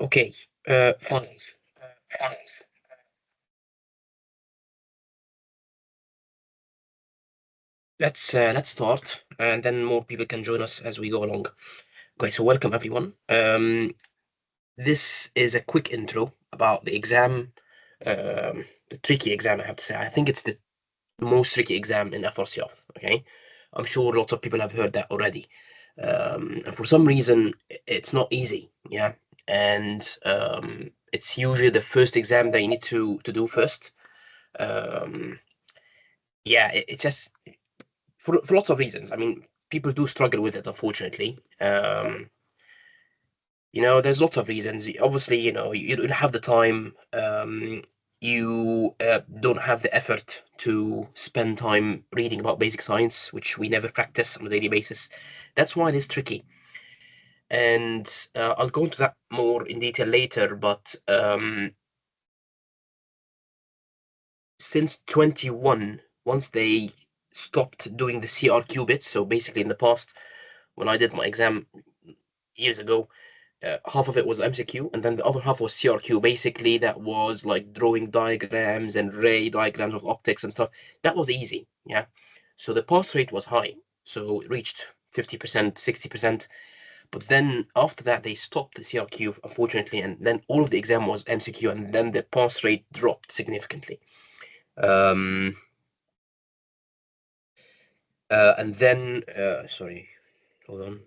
Okay, fine. Let's start, and then more people can join us as we go along. Okay, so welcome everyone. This is a quick intro about the exam, the tricky exam, I have to say. I think it's the most tricky exam in FRCOphth. Okay, I'm sure lots of people have heard that already. And for some reason, it's not easy. Yeah, and it's usually the first exam that you need to do first. Um, yeah, it's just for lots of reasons. I mean, people do struggle with it, unfortunately. There's lots of reasons. Obviously, you don't have the time. You don't have the effort to spend time reading about basic science, which we never practice on a daily basis. That's why it is tricky. And I'll go into that more in detail later, but since 21, once they stopped doing the CRQ bit, so basically in the past, when I did my exam years ago, half of it was MCQ, and then the other half was CRQ. Basically, that was like drawing diagrams and ray diagrams of optics and stuff. That was easy, yeah. So the pass rate was high, so it reached 50%, 60%. But then after that, they stopped the CRQ, unfortunately, and then all of the exam was MCQ, and then the pass rate dropped significantly. Um, and then, sorry, hold on.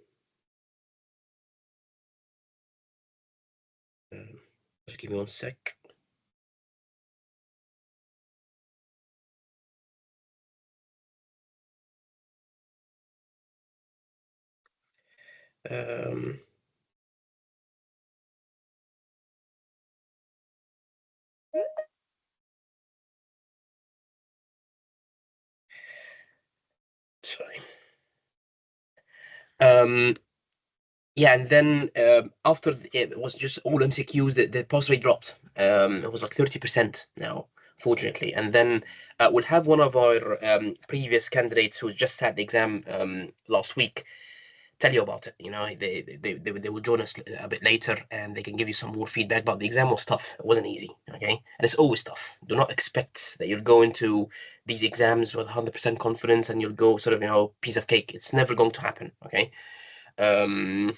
Just give me one sec. Um, sorry. Um, Yeah, and then after it was just all MCQs, the pass rate dropped. It was like 30% now, fortunately. And then we'll have one of our previous candidates who just sat the exam last week tell you about it. They will join us a bit later, and they can give you some more feedback. But the exam was tough. It wasn't easy. Okay, and it's always tough. Do not expect that you'll go into these exams with 100% confidence and you'll go sort of piece of cake. It's never going to happen. Okay. Um,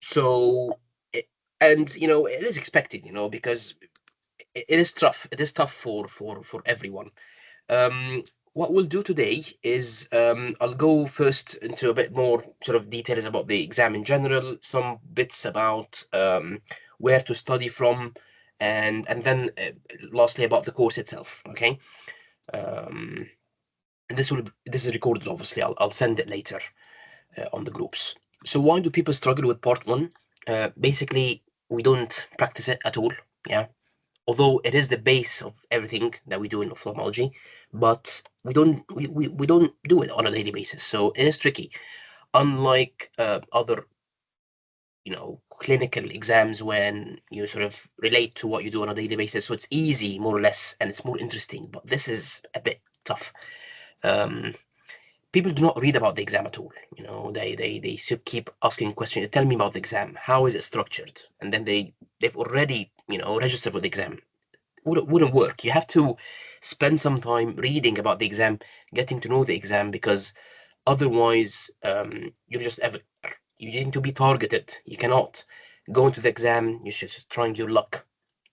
so, and it is expected, because it is tough. It is tough for everyone. Um, what we'll do today is I'll go first into a bit more sort of details about the exam in general, some bits about where to study from, and then lastly about the course itself. Okay. Um, and this is recorded, obviously. I'll send it later on the groups. So why do people struggle with part one? Basically, we don't practice it at all. Yeah. Although it is the base of everything that we do in ophthalmology, but we don't do it on a daily basis. So it is tricky. Unlike other, clinical exams when you sort of relate to what you do on a daily basis. So it's easy, more or less, and it's more interesting. But this is a bit tough. Um, People do not read about the exam at all. They keep asking questions. Tell me about the exam. How is it structured? And then they've already registered for the exam. Wouldn't work. You have to spend some time reading about the exam, getting to know the exam, because otherwise you're just ever you need to be targeted. You cannot go into the exam. You're just trying your luck.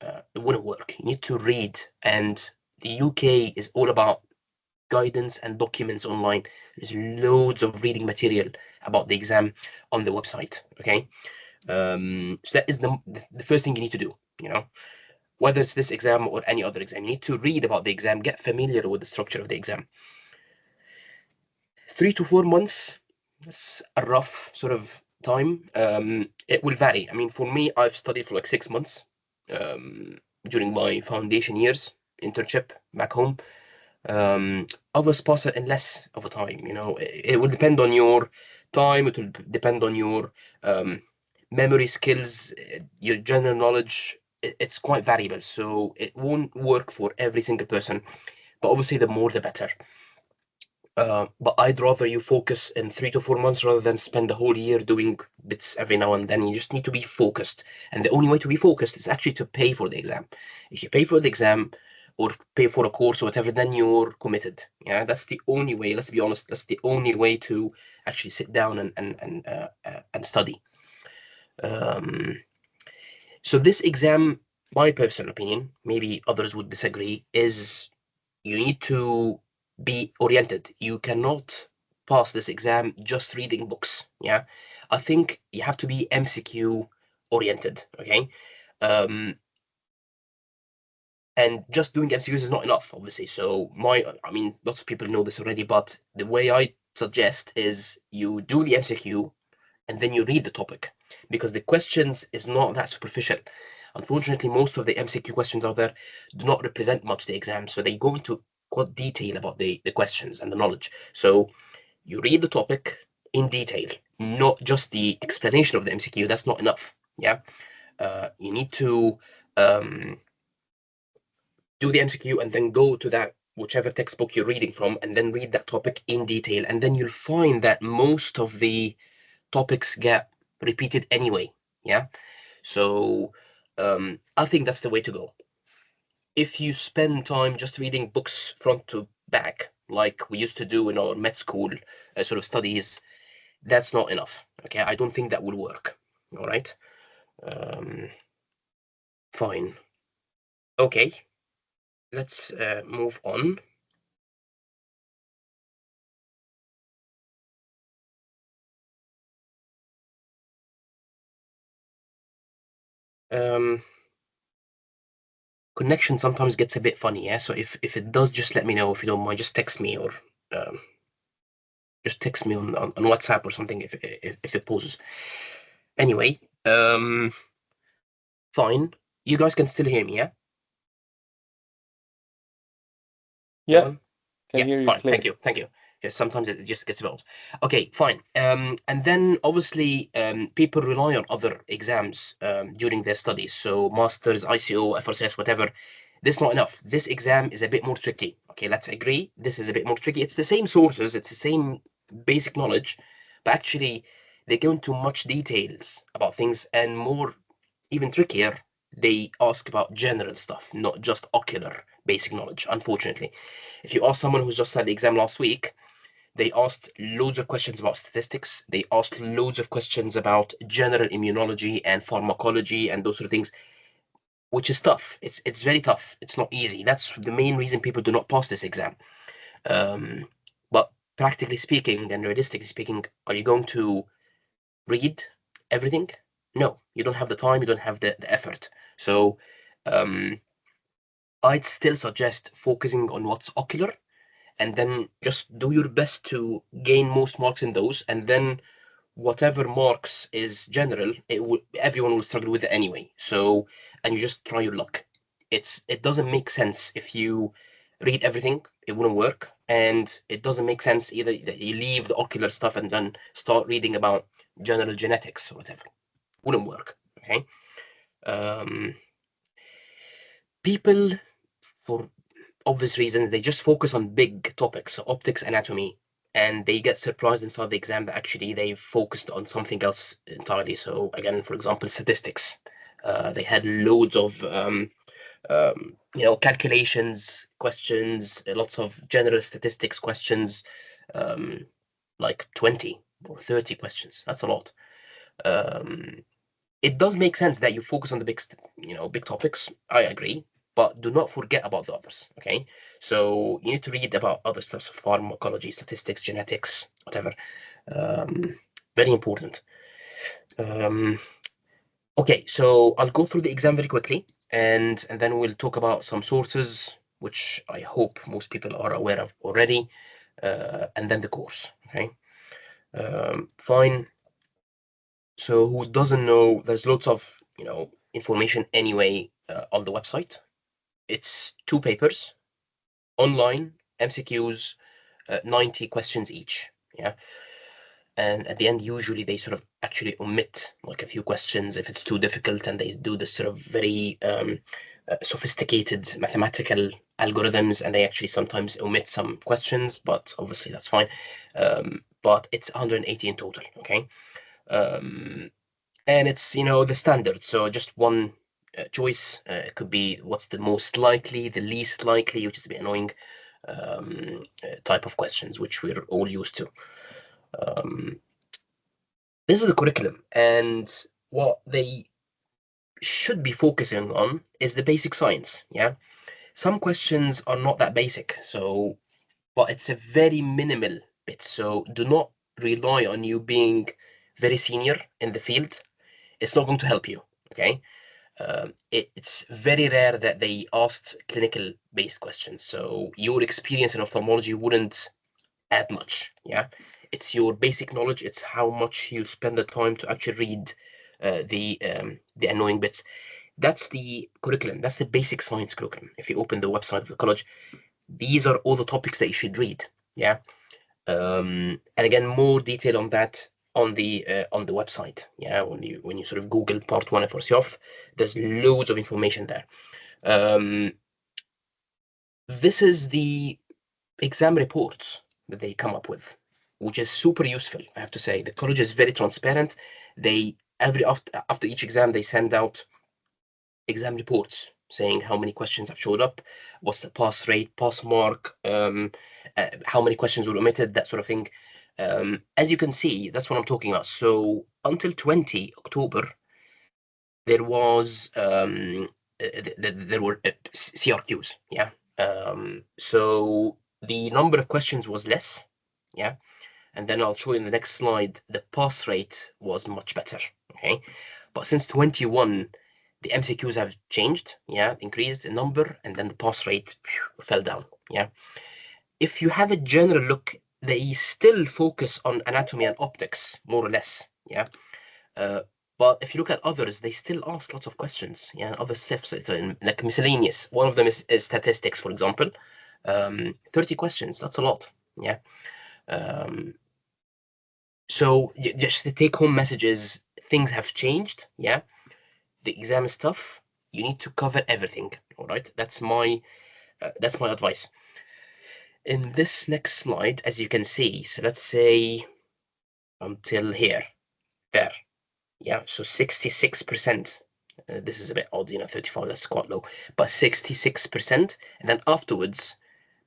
It wouldn't work. You need to read, and the UK is all about guidance and documents online. There's loads of reading material about the exam on the website. Okay, so that is the first thing you need to do. Whether it's this exam or any other exam, you need to read about the exam, get familiar with the structure of the exam. 3 to 4 months. That's a rough sort of time. It will vary. I mean, for me, I've studied for like 6 months during my foundation years internship back home. Others pass it in less of a time. It will depend on your time. It will depend on your memory skills, your general knowledge. It's quite variable, so it won't work for every single person. But obviously, the more the better. But I'd rather you focus in 3 to 4 months rather than spend the whole year doing bits every now and then. You just need to be focused. And the only way to be focused is actually to pay for the exam. If you pay for the exam or pay for a course or whatever, then you're committed. Yeah, that's the only way. Let's be honest. That's the only way to actually sit down and study. So this exam, my personal opinion, maybe others would disagree, is you need to be oriented. You cannot pass this exam just reading books. Yeah, I think you have to be MCQ oriented. Okay, um, and just doing MCQs is not enough, obviously. So I mean, lots of people know this already, but the way I suggest is you do the MCQ and then you read the topic because the questions is not that superficial. Unfortunately, most of the MCQ questions out there do not represent much the exam, so they go into quite detail about the questions and the knowledge. So you read the topic in detail, not just the explanation of the MCQ. That's not enough. Yeah, you need to do the MCQ and then go to that whichever textbook you're reading from and then read that topic in detail. And then you'll find that most of the topics get repeated anyway. Yeah. So I think that's the way to go. If you spend time just reading books front to back, like we used to do in our med school sort of studies, that's not enough. Okay. I don't think that will work. All right. Um, fine. Okay. Let's move on. Um, connection sometimes gets a bit funny, yeah. So if it does, just let me know if you don't mind. Just text me or um, just text me on WhatsApp or something if it pauses. Anyway, fine. You guys can still hear me, yeah? Yeah, Everyone? can Yeah, hear you fine. Thank clear. you. Thank you. Yes, sometimes it just gets a bit old. Okay, fine. And then obviously, people rely on other exams during their studies. So masters, ICO, FRCS, whatever. This is not enough. This exam is a bit more tricky. Okay, let's agree. This is a bit more tricky. It's the same sources, it's the same basic knowledge, but actually they go into much details about things and more even trickier, they ask about general stuff, not just ocular basic knowledge, unfortunately. If you ask someone who's just had the exam last week, they asked loads of questions about statistics. They asked loads of questions about general immunology and pharmacology and those sort of things, which is tough. It's very tough. It's not easy. That's the main reason people do not pass this exam. Um, but practically speaking and realistically speaking, are you going to read everything? No, you don't have the time, you don't have the effort. So um, I'd still suggest focusing on what's ocular and then just do your best to gain most marks in those. And then whatever marks is general, everyone will struggle with it anyway. So, and you just try your luck. It doesn't make sense if you read everything, it wouldn't work. And it doesn't make sense either that you leave the ocular stuff and then start reading about general genetics or whatever. Wouldn't work. Okay. Um, People, for obvious reasons, they just focus on big topics, so optics, anatomy, and they get surprised inside the exam that actually they focused on something else entirely. So again, for example, statistics. They had loads of calculations questions, lots of general statistics questions, um, like 20 or 30 questions. That's a lot. Um, it does make sense that you focus on the big topics. I agree, but do not forget about the others. Okay, so you need to read about other stuff, pharmacology, statistics, genetics, whatever. Um, Very important. Um, okay, so I'll go through the exam very quickly, and then we'll talk about some sources, which I hope most people are aware of already, and then the course. Okay, fine. So who doesn't know, there's lots of, information anyway on the website. It's 2 papers, online, MCQs, 90 questions each. Yeah. And at the end, usually they sort of actually omit like a few questions if it's too difficult, and they do this sort of very sophisticated mathematical algorithms, and they actually sometimes omit some questions, but obviously that's fine. But it's 180 in total, okay? And it's, the standard. So just one choice. It could be what's the most likely, the least likely, which is a bit annoying type of questions, which we're all used to. This is the curriculum, and what they should be focusing on is the basic science. Yeah, some questions are not that basic, but it's a very minimal bit. So do not rely on you being very senior in the field. It's not going to help you. Okay. It's very rare that they asked clinical based questions. So your experience in ophthalmology wouldn't add much. Yeah, it's your basic knowledge. It's how much you spend the time to actually read the annoying bits. That's the curriculum. That's the basic science curriculum. If you open the website of the college, these are all the topics that you should read. Yeah, and again, more detail on that on the website. Yeah, when you sort of Google Part 1 FRCOphth, there's loads of information there. This is the exam reports that they come up with, which is super useful. I have to say, the college is very transparent. They after each exam they send out exam reports saying how many questions have showed up, what's the pass rate, pass mark, how many questions were omitted, that sort of thing. As you can see, that's what I'm talking about. So until 20 October, there was there were CRQs, yeah. So the number of questions was less, yeah. And then I'll show you in the next slide, the pass rate was much better, okay. But since 21, the MCQs have changed, yeah, increased in number, and then the pass rate fell down, yeah. If you have a general look, they still focus on anatomy and optics, more or less, yeah. But if you look at others, they still ask lots of questions, yeah, other stuff, like miscellaneous. One of them is statistics, for example. 30 questions, that's a lot, yeah. So just the take-home messages, things have changed, yeah. The exam is tough. You need to cover everything, all right? That's my advice. In this next slide, as you can see, so let's say until here, there, yeah, so 66%. This is a bit odd, 35, that's quite low, but 66%. And then afterwards,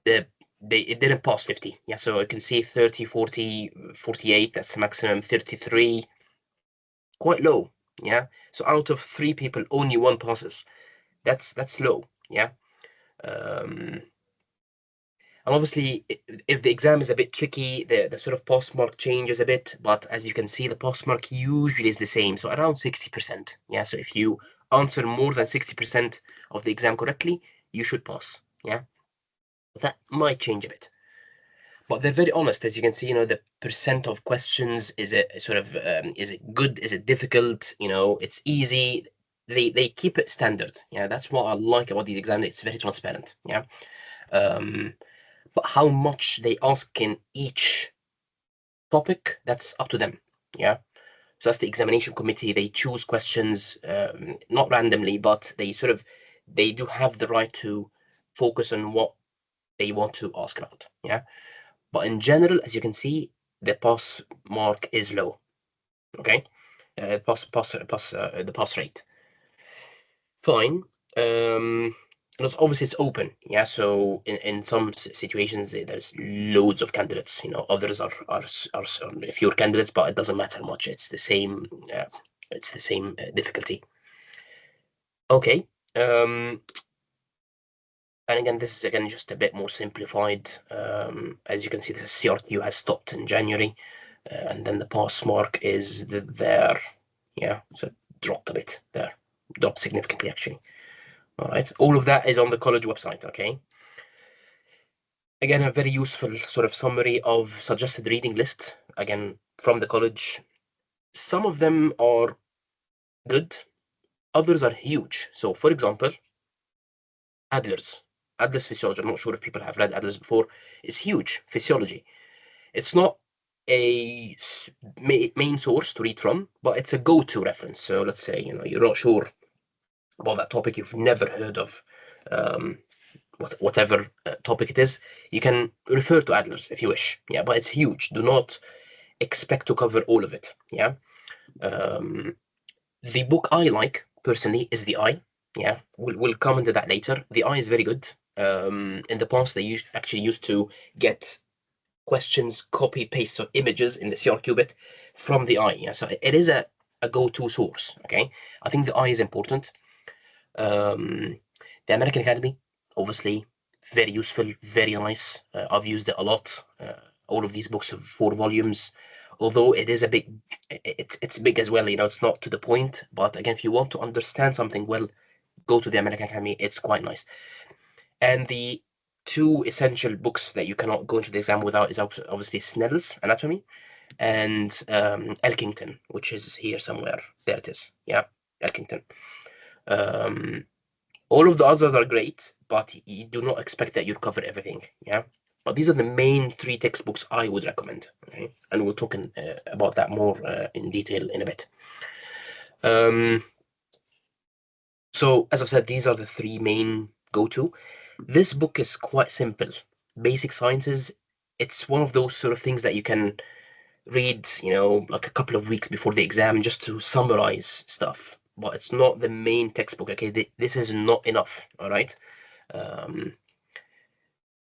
it didn't pass 50. Yeah, so you can see 30, 40, 48, that's the maximum, 33, quite low. Yeah, so out of 3 people, only 1 passes. That's low. Yeah. And obviously, if the exam is a bit tricky, the sort of pass mark changes a bit. But as you can see, the pass mark usually is the same, so around 60%. Yeah, so if you answer more than 60% of the exam correctly, you should pass. Yeah, that might change a bit. But they're very honest, as you can see. The percent of questions, is it sort of is it good? Is it difficult? It's easy. They keep it standard. Yeah, that's what I like about these exams. It's very transparent. Yeah. But how much they ask in each topic, that's up to them. Yeah. So that's the examination committee. They choose questions, not randomly, but they do have the right to focus on what they want to ask about. Yeah. But in general, as you can see, the pass mark is low. Okay. The pass rate. Fine. And obviously it's open, yeah. So in some situations there's loads of candidates. Others are fewer candidates, but it doesn't matter much. It's the same. It's the same difficulty. Okay. And again, this is again just a bit more simplified. As you can see, the CRQ has stopped in January, and then the pass mark is there. Yeah, so it dropped a bit there, dropped significantly actually. All right, all of that is on the college website, okay? Again, a very useful sort of summary of suggested reading list, again, from the college. Some of them are good, others are huge. So, for example, Adler's physiology, I'm not sure if people have read Adler's before, is huge, physiology. It's not a main source to read from, but it's a go-to reference. So let's say, you're not sure about that topic you've never heard of, whatever topic it is, you can refer to Adler's if you wish. Yeah, but it's huge. Do not expect to cover all of it. Yeah. The book I like personally is The Eye. Yeah, we'll come into that later. The Eye is very good. In the past, they actually used to get questions, copy paste or images in the CRQ bit from The Eye. Yeah, so it is a go-to source. Okay, I think The Eye is important. The American Academy, obviously, very useful, very nice. I've used it a lot. All of these books have 4 volumes, although it is a big, it's big as well. You know, it's not to the point. But again, if you want to understand something well, go to the American Academy. It's quite nice. And the 2 essential books that you cannot go into the exam without is obviously Snell's Anatomy and Elkington, which is here somewhere. There it is. Yeah, Elkington. Um, all of the others are great, but you do not expect that you'll cover everything. Yeah, but these are the main 3 textbooks I would recommend. Okay, and we'll talk about that more in detail in a bit. So as I've said, these are the 3 main go-to. This book is quite simple. Basic Sciences. It's one of those sort of things that you can read, you know, like a couple of weeks before the exam just to summarize stuff. But it's not the main textbook. Okay, this is not enough. All right.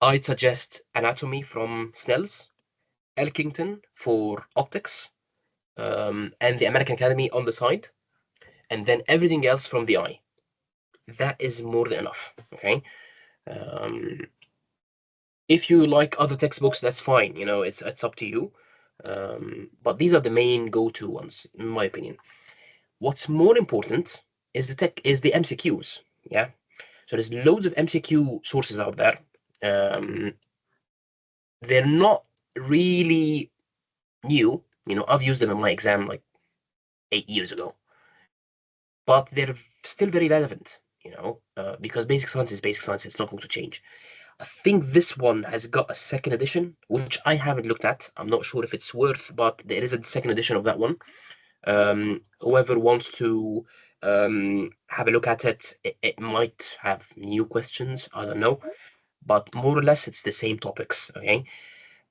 I'd suggest Anatomy from Snell's, Elkington for optics, and the American Academy on the side, and then everything else from the Eye. That is more than enough. Okay. If you like other textbooks, that's fine. You know, it's up to you. But these are the main go-to ones, in my opinion. What's more important is the MCQs. Yeah. So there's loads of MCQ sources out there. They're not really new. You know, I've used them in my exam like 8 years ago, but they're still very relevant. You know, because basic science is basic science. It's not going to change. I think this one has got a second edition, which I haven't looked at. I'm not sure if it's worth, but there is a second edition of that one. Whoever wants to have a look at it, it might have new questions. I don't know, but more or less it's the same topics. Okay.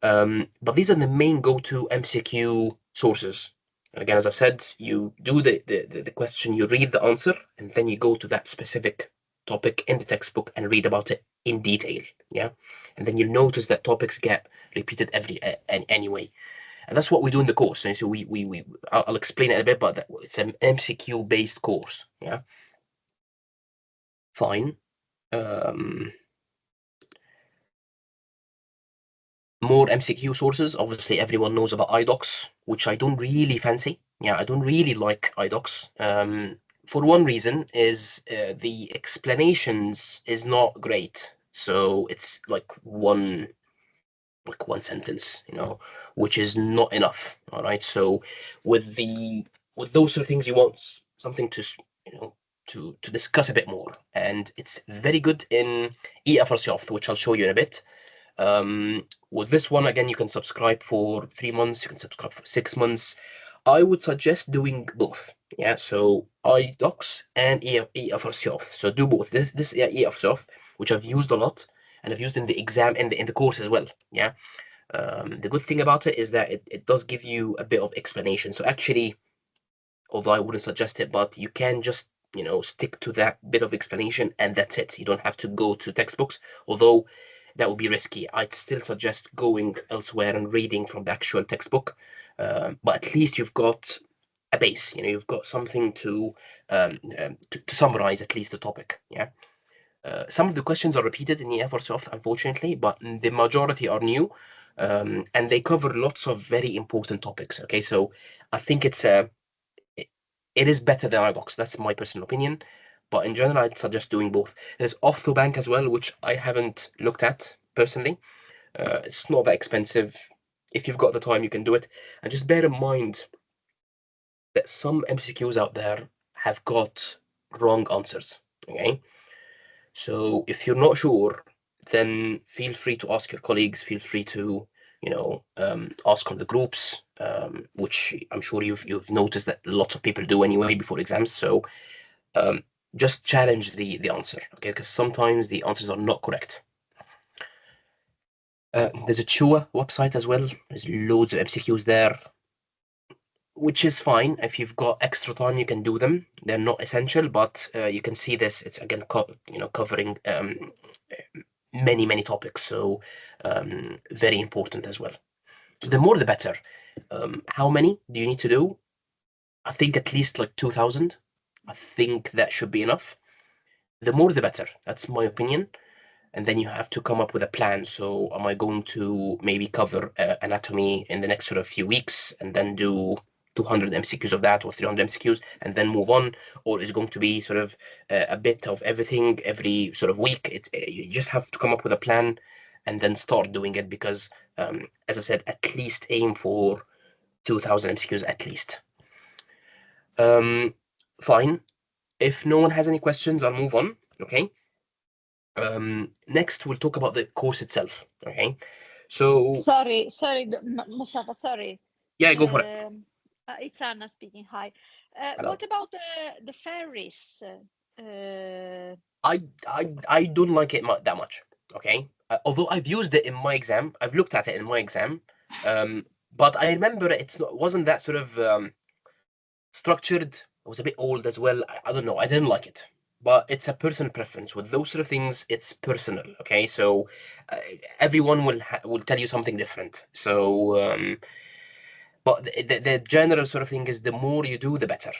But these are the main go-to MCQ sources. And again, as I've said, you do the question, you read the answer, and then you go to that specific topic in the textbook and read about it in detail. Yeah, and then you'll notice that topics get repeated anyway, and that's what we do in the course. And so I'll explain it a bit, but it's an MCQ based course. Yeah, fine. More MCQ sources. Obviously, everyone knows about iDocs, which I don't really fancy. Yeah, I don't really like iDocs. For one reason is the explanations is not great. So it's like one sentence, you know, which is not enough. All right. So with those sort of things, you want something to, you know, to discuss a bit more. And it's very good in FRCOphth, which I'll show you in a bit. With this one, again, you can subscribe for 3 months, you can subscribe for 6 months. I would suggest doing both. Yeah, so iDocs and FRCOphth. So do both. This FRCOphth, which I've used a lot, and I've used in the exam and in the course as well. Yeah. The good thing about it is that it does give you a bit of explanation. So actually, although I wouldn't suggest it, but you can just, you know, stick to that bit of explanation and that's it. You don't have to go to textbooks, although that would be risky. I'd still suggest going elsewhere and reading from the actual textbook. But at least you've got a base. You know, you've got something to summarize at least the topic. Yeah. Some of the questions are repeated in the FRCOphth, unfortunately, but the majority are new, and they cover lots of very important topics. Okay, so I think it is better than iDocs. That's my personal opinion. But in general, I'd suggest doing both. There's OrthoBank as well, which I haven't looked at personally. It's not that expensive. If you've got the time, you can do it. And just bear in mind that some MCQs out there have got wrong answers. Okay. So if you're not sure, then feel free to ask your colleagues. Feel free to, you know, ask on the groups, which I'm sure you've noticed that lots of people do anyway before exams. So just challenge the answer, okay? Because sometimes the answers are not correct. There's a Chua website as well. There's loads of MCQs there, which is fine. If you've got extra time, you can do them. They're not essential, but you can see this. It's again, covering many topics, so very important as well. So the more the better. How many do you need to do? I think at least like 2,000. I think that should be enough. The more the better. That's my opinion. And then you have to come up with a plan. So am I going to maybe cover anatomy in the next sort of few weeks and then do 200 MCQs of that or 300 MCQs and then move on? Or is it going to be sort of a bit of everything every sort of week? You just have to come up with a plan and then start doing it because, as I've said, at least aim for 2,000 MCQs at least. Fine. If no one has any questions, I'll move on. Okay. Next, we'll talk about the course itself. Okay. So Sorry, Mustafa, sorry. yeah, go for it. It's Anna speaking. Hi. Hello. What about the ferries? I don't like it that much. Okay. Although I've used it in my exam, I've looked at it in my exam. But I remember wasn't that sort of structured. It was a bit old as well. I don't know. I didn't like it. But it's a personal preference. With those sort of things, it's personal. Okay, so everyone will tell you something different. So, but the general sort of thing is the more you do, the better.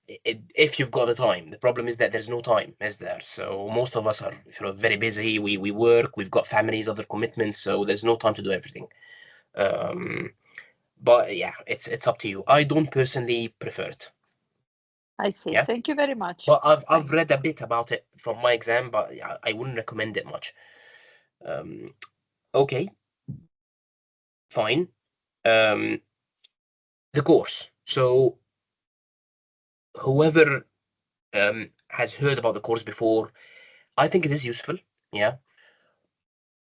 If you've got the time. The problem is that there's no time, is there? So most of us are sort of very busy. We work. We've got families, other commitments. So there's no time to do everything. But yeah, it's up to you. I don't personally prefer it. I see. Yeah. Thank you very much. But I've read a bit about it from my exam, but I wouldn't recommend it much. Okay, fine. The course. So whoever has heard about the course before, I think it is useful. Yeah,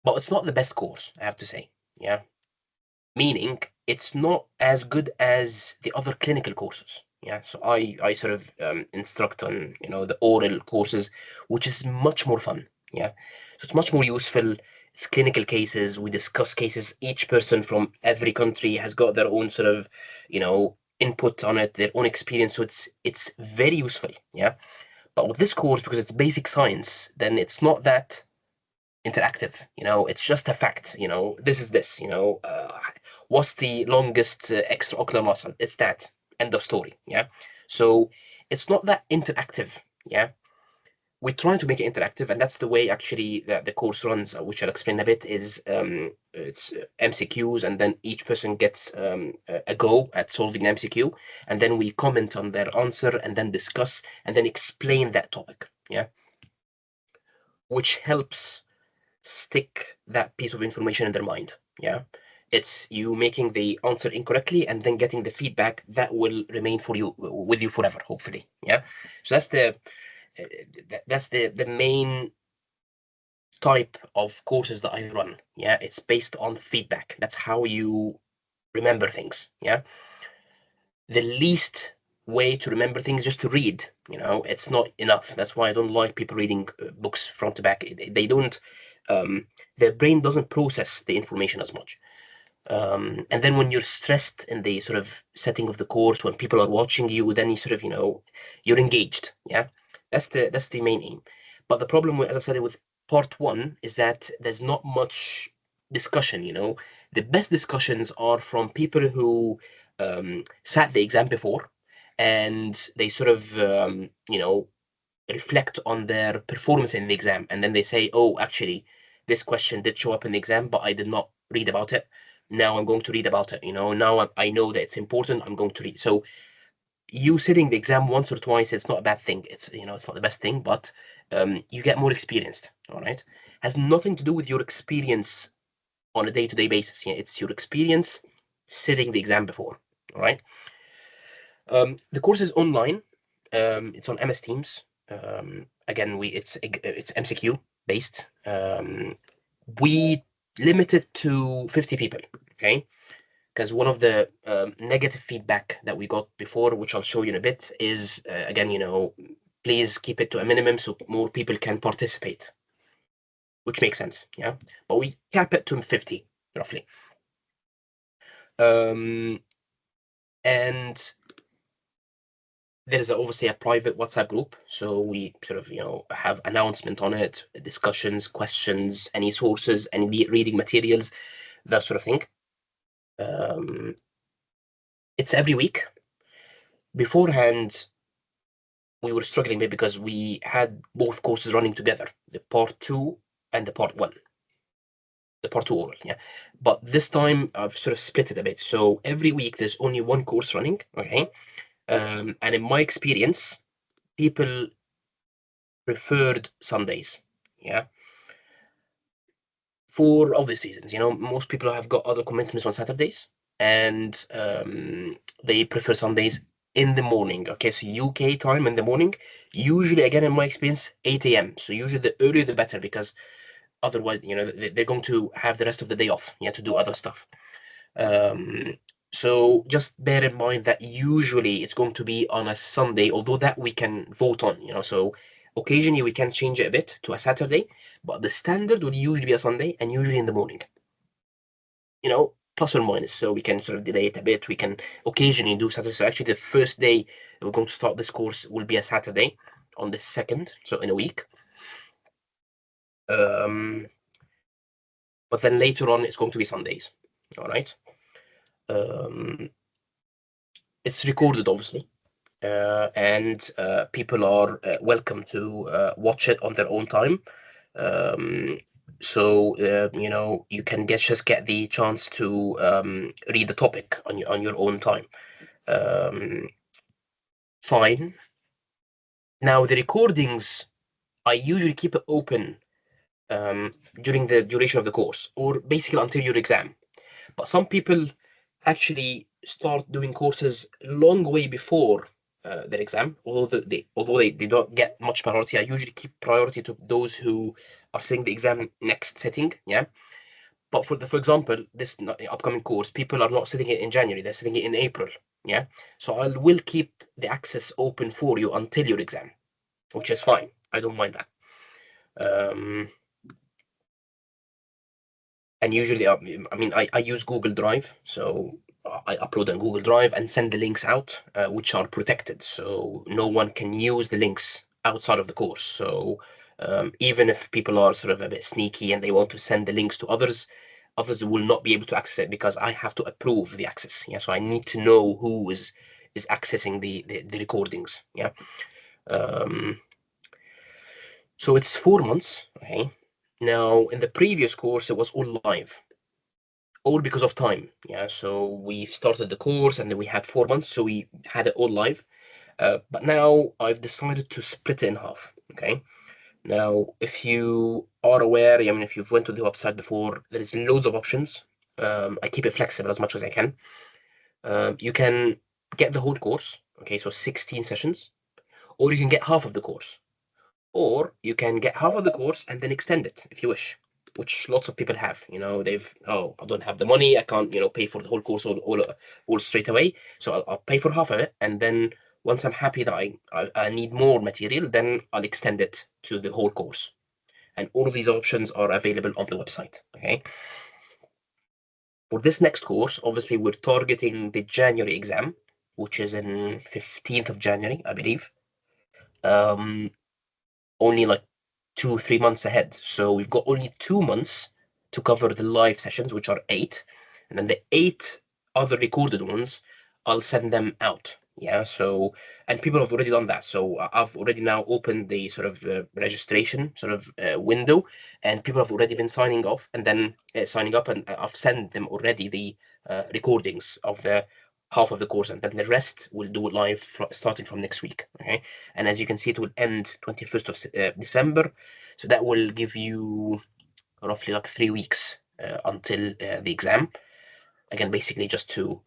but it's not the best course, I have to say. Yeah, meaning it's not as good as the other clinical courses. Yeah, so I sort of instruct on the oral courses, which is much more fun. Yeah, so it's much more useful. It's clinical cases. We discuss cases. Each person from every country has got their own sort of input on it, their own experience. So it's very useful. Yeah, but with this course, because it's basic science, then it's not that interactive. It's just a fact. This is this. What's the longest extraocular muscle? It's that. End of story. Yeah. So it's not that interactive. Yeah. We're trying to make it interactive, and that's the way actually the course runs, which I'll explain a bit. Is it's MCQs, and then each person gets a go at solving an MCQ, and then we comment on their answer, and then discuss, and then explain that topic. Yeah, which helps stick that piece of information in their mind. Yeah, it's you making the answer incorrectly and then getting the feedback that will remain with you forever, hopefully. Yeah, so that's the main type of courses that I run. Yeah, it's based on feedback. That's how you remember things. Yeah, the least way to remember things is just to read. It's not enough. That's why I don't like people reading books front to back. They don't their brain doesn't process the information as much. And then when you're stressed in the sort of setting of the course, when people are watching you, then you sort of you're engaged. Yeah, that's the main aim. But the problem with, as I've said, with part one is that there's not much discussion. The best discussions are from people who sat the exam before, and they sort of reflect on their performance in the exam, and then they say, oh, actually this question did show up in the exam, but I did not read about it. Now I'm going to read about it. Now I know that it's important. I'm going to read. So you sitting the exam once or twice, it's not a bad thing. It's not the best thing, but you get more experienced. All right, has nothing to do with your experience on a day-to-day basis. Yeah, it's your experience sitting the exam before. All right. The course is online. It's on MS Teams. Again, it's MCQ based. We limit it to 50 people. Okay. because one of the negative feedback that we got before, which I'll show you in a bit, is again, please keep it to a minimum so more people can participate, which makes sense, yeah. But we cap it to 50 roughly. And there is obviously a private WhatsApp group, so we sort of have announcement on it, discussions, questions, any sources, any reading materials, that sort of thing. It's every week. Beforehand, we were struggling a bit because we had both courses running together, the part 2 and the part 1, the part 2 oral, yeah. But this time I've sort of split it a bit, so every week there's only one course running, okay. And in my experience, people preferred Sundays, yeah, for obvious reasons. Most people have got other commitments on Saturdays, and they prefer Sundays in the morning. Okay, so UK time in the morning, usually, again, in my experience, 8 a.m. So usually the earlier the better, because otherwise, they're going to have the rest of the day off, to do other stuff. So just bear in mind that usually it's going to be on a Sunday, although that we can vote on, so occasionally we can change it a bit to a Saturday, but the standard would usually be a Sunday and usually in the morning, plus or minus. So we can sort of delay it a bit. We can occasionally do Saturday. So actually the first day we're going to start this course will be a Saturday on the 2nd, so in a week. But then later on it's going to be Sundays. All right. It's recorded, obviously, and people are welcome to watch it on their own time. So you can just get the chance to read the topic on your own time. Fine. Now the recordings, I usually keep it open during the duration of the course, or basically until your exam. But some people actually start doing courses long way before their exam, although they don't get much priority. I usually keep priority to those who are sitting the exam next sitting, yeah. But for example, this upcoming course, people are not sitting it in January; they're sitting it in April, yeah. So I will keep the access open for you until your exam, which is fine. I don't mind that. And usually, I use Google Drive, so I upload on Google Drive and send the links out, which are protected, so no one can use the links outside of the course. So even if people are sort of a bit sneaky and they want to send the links to others will not be able to access it because I have to approve the access. Yeah, so I need to know who is accessing the recordings. Yeah. So it's 4 months. Okay. Now in the previous course, it was all live. All because of time, yeah. So we started the course and then we had 4 months, so we had it all live. But now I've decided to split it in half. Okay. Now, if you are aware, if you've went to the website before, there is loads of options. I keep it flexible as much as I can. You can get the whole course. Okay, so 16 sessions, or you can get half of the course, or you can get half of the course and then extend it if you wish, which lots of people have. I don't have the money, I can't pay for the whole course all straight away, so I'll pay for half of it, and then once I'm happy that I need more material, then I'll extend it to the whole course. And all of these options are available on the website. Okay, for this next course, obviously we're targeting the January exam, which is in 15th of January, I believe. Only like 2-3 months ahead. So we've got only 2 months to cover the live sessions, which are 8, and then the 8 other recorded ones, I'll send them out. Yeah. So, and people have already done that. So I've already now opened the sort of registration sort of window, and people have already been signing off and then signing up, and I've sent them already the recordings of the half of the course, and then the rest will do it live starting from next week. Okay. And as you can see, it will end 21st of December. So that will give you roughly like 3 weeks until the exam. Again, basically just to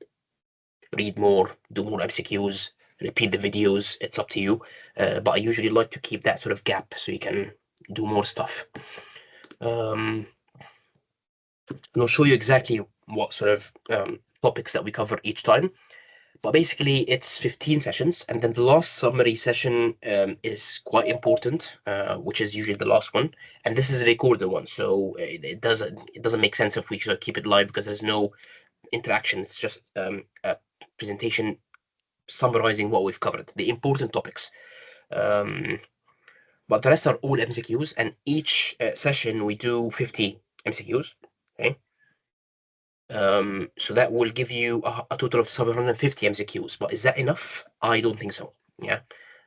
read more, do more MCQs, repeat the videos. It's up to you. But I usually like to keep that sort of gap so you can do more stuff. And I'll show you exactly what sort of topics that we cover each time. But basically, it's 15 sessions, and then the last summary session is quite important, which is usually the last one. And this is a recorded one, so it doesn't make sense if we should keep it live because there's no interaction. It's just a presentation summarizing what we've covered, the important topics. But the rest are all MCQs, and each session we do 50 MCQs. Okay. So that will give you a total of 750 MCQs. But is that enough? I don't think so. Yeah.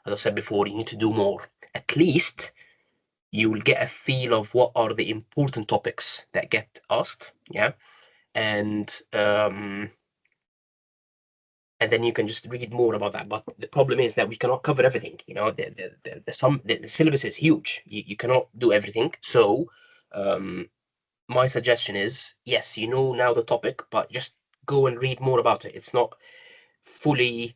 As I've said before, you need to do more. At least you will get a feel of what are the important topics that get asked. Yeah. And then you can just read more about that. But the problem is that we cannot cover everything. You know, the syllabus is huge. You cannot do everything. So my suggestion is, yes, you know now the topic, but just go and read more about it. It's not fully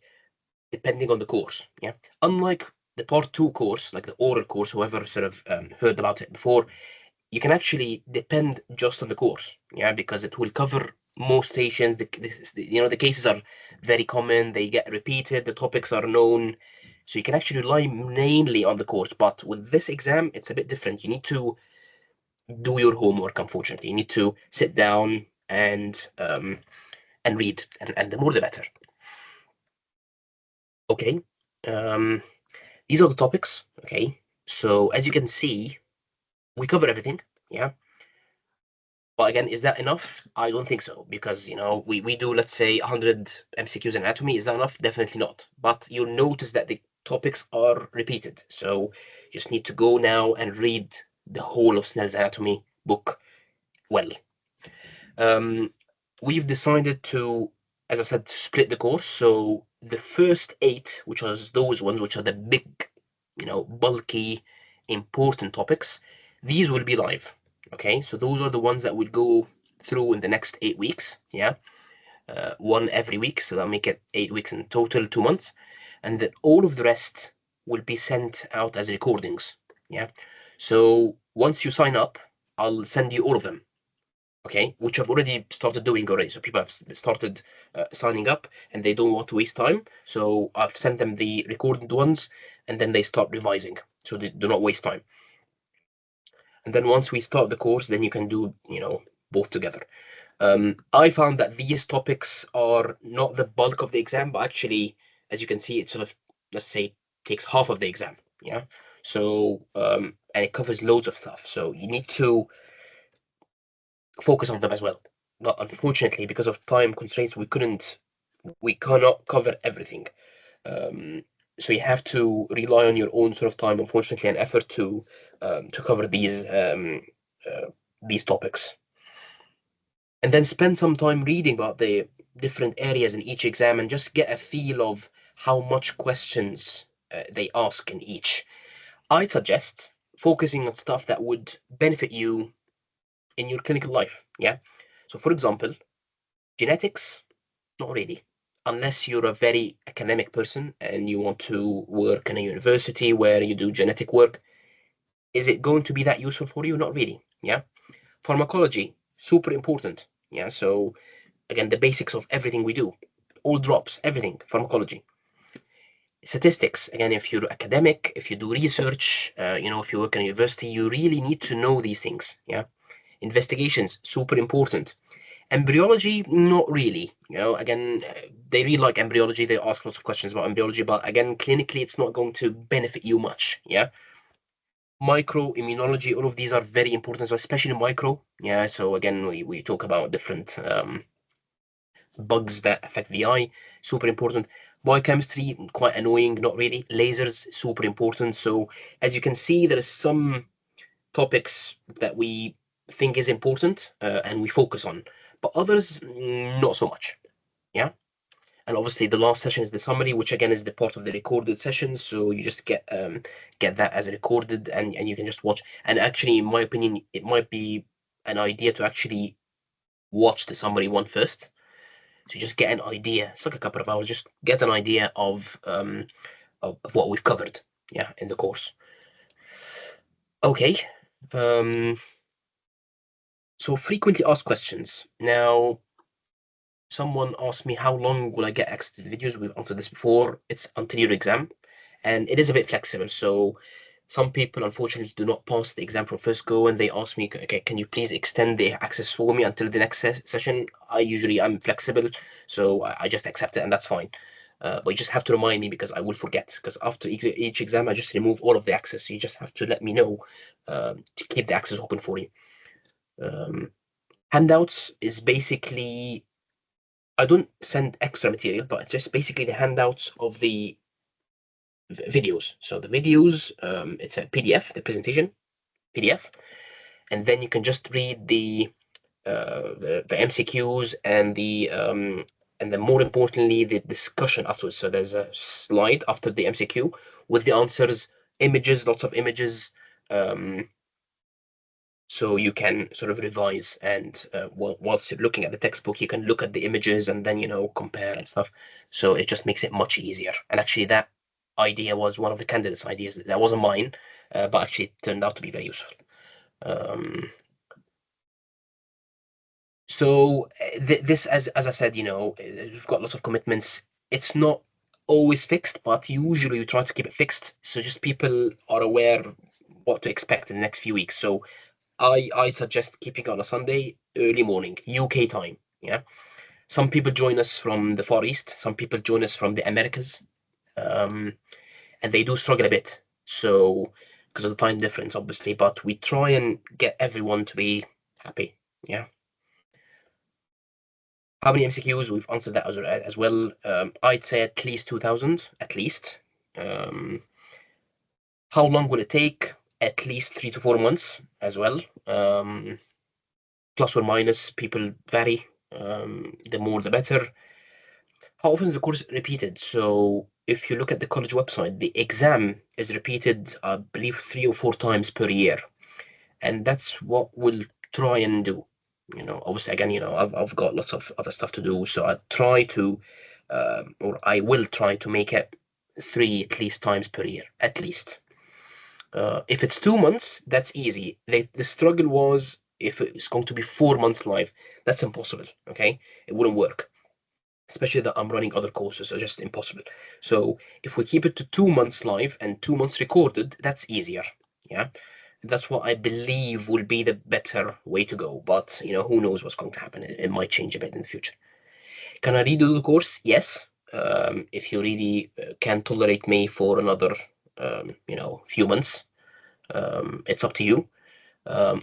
depending on the course. Yeah. Unlike the part 2 course, like the oral course, whoever sort of heard about it before, you can actually depend just on the course. Yeah, because it will cover most stations. The cases are very common. They get repeated. The topics are known. So you can actually rely mainly on the course. But with this exam, it's a bit different. You need to do your homework. Unfortunately, you need to sit down and read, and the more the better. Okay, these are the topics. Okay, so as you can see, we cover everything. Yeah, but again, is that enough? I don't think so, because we do, let's say, 100 MCQs in anatomy. Is that enough? Definitely not. But you'll notice that the topics are repeated, so you just need to go now and read the whole of Snell's anatomy book well. We've decided to, as I said, to split the course. So the first 8, which are those ones which are the big, bulky, important topics, these will be live. Okay, so those are the ones that we'll go through in the next 8 weeks. Yeah, one every week, so that'll make it 8 weeks in total, 2 months, and then all of the rest will be sent out as recordings. Yeah, so once you sign up, I'll send you all of them. Okay, which I've already started doing already. So people have started signing up, and they don't want to waste time. So I've sent them the recorded ones, and then they start revising, so they do not waste time. And then once we start the course, then you can do, both together. I found that these topics are not the bulk of the exam, but actually, as you can see, it sort of, let's say, takes half of the exam. Yeah. So, and it covers loads of stuff. So you need to focus on them as well. But unfortunately, because of time constraints, we cannot cover everything. So you have to rely on your own sort of time, unfortunately, and effort to cover these topics, and then spend some time reading about the different areas in each exam and just get a feel of how much questions they ask in each. I suggest focusing on stuff that would benefit you in your clinical life. Yeah. So, for example, genetics, not really. Unless you're a very academic person and you want to work in a university where you do genetic work, is it going to be that useful for you? Not really. Yeah. Pharmacology, super important. Yeah. So again, the basics of everything we do, all drops, everything, pharmacology. Statistics, again, if you're academic, if you do research, if you work in a university, you really need to know these things. Yeah. Investigations, super important. Embryology, not really. Again, they really like embryology. They ask lots of questions about embryology, but again, clinically, it's not going to benefit you much. Yeah. Microimmunology, all of these are very important, so especially micro. Yeah. So again, we talk about different bugs that affect the eye. Super important. Biochemistry, quite annoying. Not really. Lasers, super important. So as you can see, there is some topics that we think is important and we focus on, but others not so much. Yeah. And obviously the last session is the summary, which again is the part of the recorded sessions, so you just get that as recorded, and you can just watch. And actually, in my opinion, it might be an idea to actually watch the summary one first, so you just get an idea. It's like a couple of hours, just get an idea of what we've covered, yeah, in the course. Okay. So frequently asked questions. Now, someone asked me how long will I get access to the videos. We've answered this before. It's until your exam, and it is a bit flexible. So some people unfortunately do not pass the exam from first go, and they ask me, okay, can you please extend the access for me until the next session? I'm flexible, so I just accept it, and that's fine. But you just have to remind me because I will forget. Because after each exam, I just remove all of the access. So you just have to let me know to keep the access open for you. Handouts is basically, I don't send extra material, but it's just basically the handouts of the videos. So the videos, it's a PDF, the presentation PDF, and then you can just read the MCQs and then more importantly the discussion afterwards. So there's a slide after the MCQ with the answers, images, lots of images. So you can sort of revise, and whilst you're looking at the textbook, you can look at the images and then compare and stuff. So it just makes it much easier. And actually, that idea was one of the candidates' ideas. That wasn't mine, but actually it turned out to be very useful. So this, as I said, we've got lots of commitments. It's not always fixed, but usually we try to keep it fixed, so just people are aware what to expect in the next few weeks. So I suggest keeping it on a Sunday, early morning, UK time. Yeah. Some people join us from the Far East, some people join us from the Americas, and they do struggle a bit. So, because of the time difference, obviously, but we try and get everyone to be happy. Yeah. How many MCQs? We've answered that as well. I'd say at least 2,000, at least. How long will it take? At least 3 to 4 months as well. Plus or minus, people vary. The more, the better. How often is the course repeated? So if you look at the college website, the exam is repeated, I believe, 3 or 4 times per year. And that's what we'll try and do. Obviously, again, I've got lots of other stuff to do. So I try to, or I will try to make it 3 at least times per year, at least. If it's 2 months, that's easy. The struggle was if it's going to be 4 months live, that's impossible. Okay, it wouldn't work, especially that I'm running other courses, so just impossible. So if we keep it to 2 months live and 2 months recorded, that's easier. Yeah, that's what I believe will be the better way to go. But who knows what's going to happen? It might change a bit in the future. Can I redo the course? Yes. If you really can tolerate me for another, few months, it's up to you.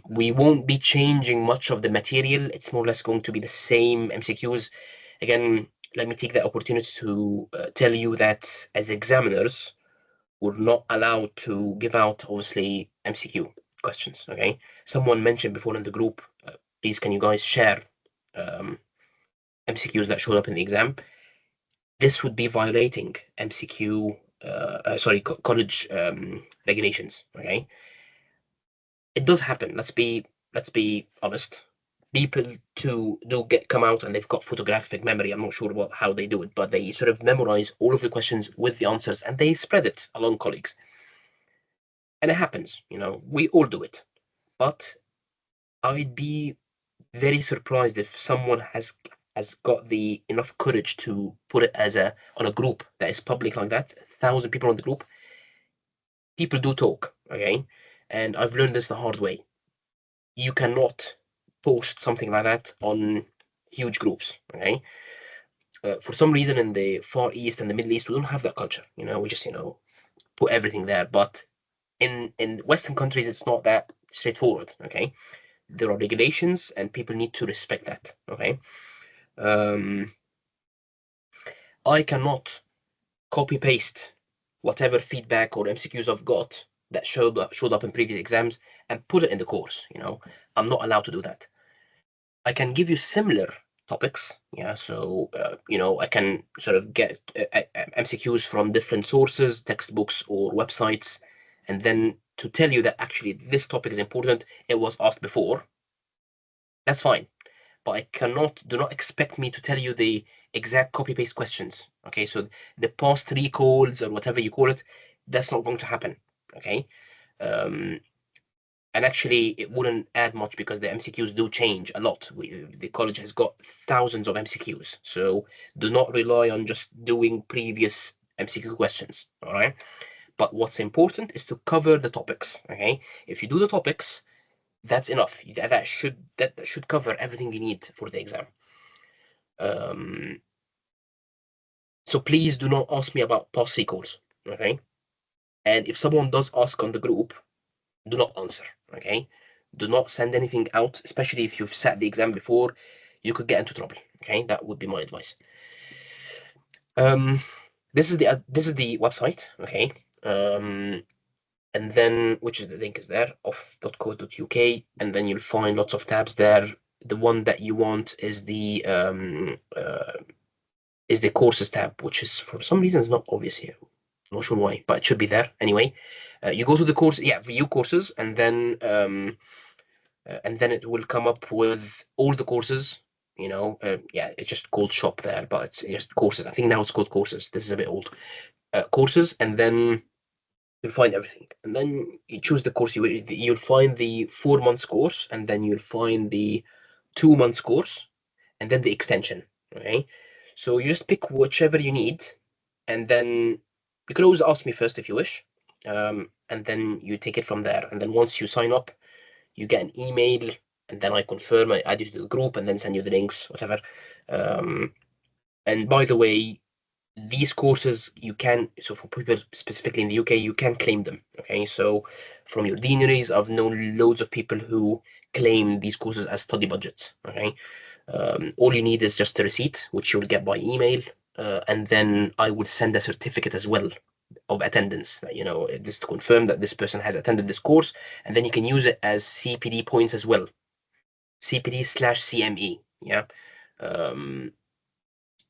We won't be changing much of the material. It's more or less going to be the same MCQs. Again, let me take the opportunity to tell you that as examiners, we're not allowed to give out, obviously, MCQ questions, okay? Someone mentioned before in the group, please can you guys share MCQs that showed up in the exam? This would be violating MCQ, college regulations, okay? It does happen. Let's be honest. People do come out and they've got photographic memory. I'm not sure how they do it, but they sort of memorize all of the questions with the answers and they spread it along colleagues. And it happens, we all do it. But I'd be very surprised if someone has got the enough courage to put it on a group that is public like that. 1,000 people on the group. People do talk, okay? And I've learned this the hard way. You cannot post something like that on huge groups, okay? For some reason in the Far East and the Middle East, we don't have that culture. We just, put everything there. But in Western countries, it's not that straightforward, okay? There are regulations and people need to respect that, okay? I cannot copy paste whatever feedback or MCQs I've got that showed up in previous exams and put it in the course. I'm not allowed to do that. I can give you similar topics. Yeah, so I can sort of get MCQs from different sources, textbooks or websites, and then to tell you that actually this topic is important, it was asked before. That's fine, but do not expect me to tell you the exact copy paste questions. Okay, so the past recalls or whatever you call it, that's not going to happen. Okay. And actually, it wouldn't add much because the MCQs do change a lot. The college has got thousands of MCQs, so do not rely on just doing previous MCQ questions. All right. But what's important is to cover the topics. Okay. If you do the topics, that's enough. That should cover everything you need for the exam. So please do not ask me about past sequels. Okay. And if someone does ask on the group, do not answer. Okay. Do not send anything out, especially if you've sat the exam before. You could get into trouble. Okay. That would be my advice. This is the website. Okay. And then which is the link is there, off.co.uk, and then you'll find lots of tabs there. The one that you want is the courses tab, which is for some reason is not obvious here. I'm not sure why, but it should be there anyway. You go to the course, view courses, and then it will come up with all the courses. It's just called shop there, but it's just courses. I think now it's called courses. This is a bit old. Courses, and then you'll find everything, and then you choose the course. You'll find the 4 months course, and then you'll find the 2 months course, and then the extension. Okay, so you just pick whichever you need, and then you can always ask me first if you wish, and then you take it from there. And then once you sign up, you get an email, and then I confirm, I add you to the group, and then send you the links, whatever. And by the way, these courses so for people specifically in the UK, you can claim them. Okay, so from your deaneries, I've known loads of people who claim these courses as study budgets. Okay, all you need is just a receipt, which you'll get by email, and then I will send a certificate as well of attendance, just to confirm that this person has attended this course, and then you can use it as CPD points as well, CPD/CME. Yeah.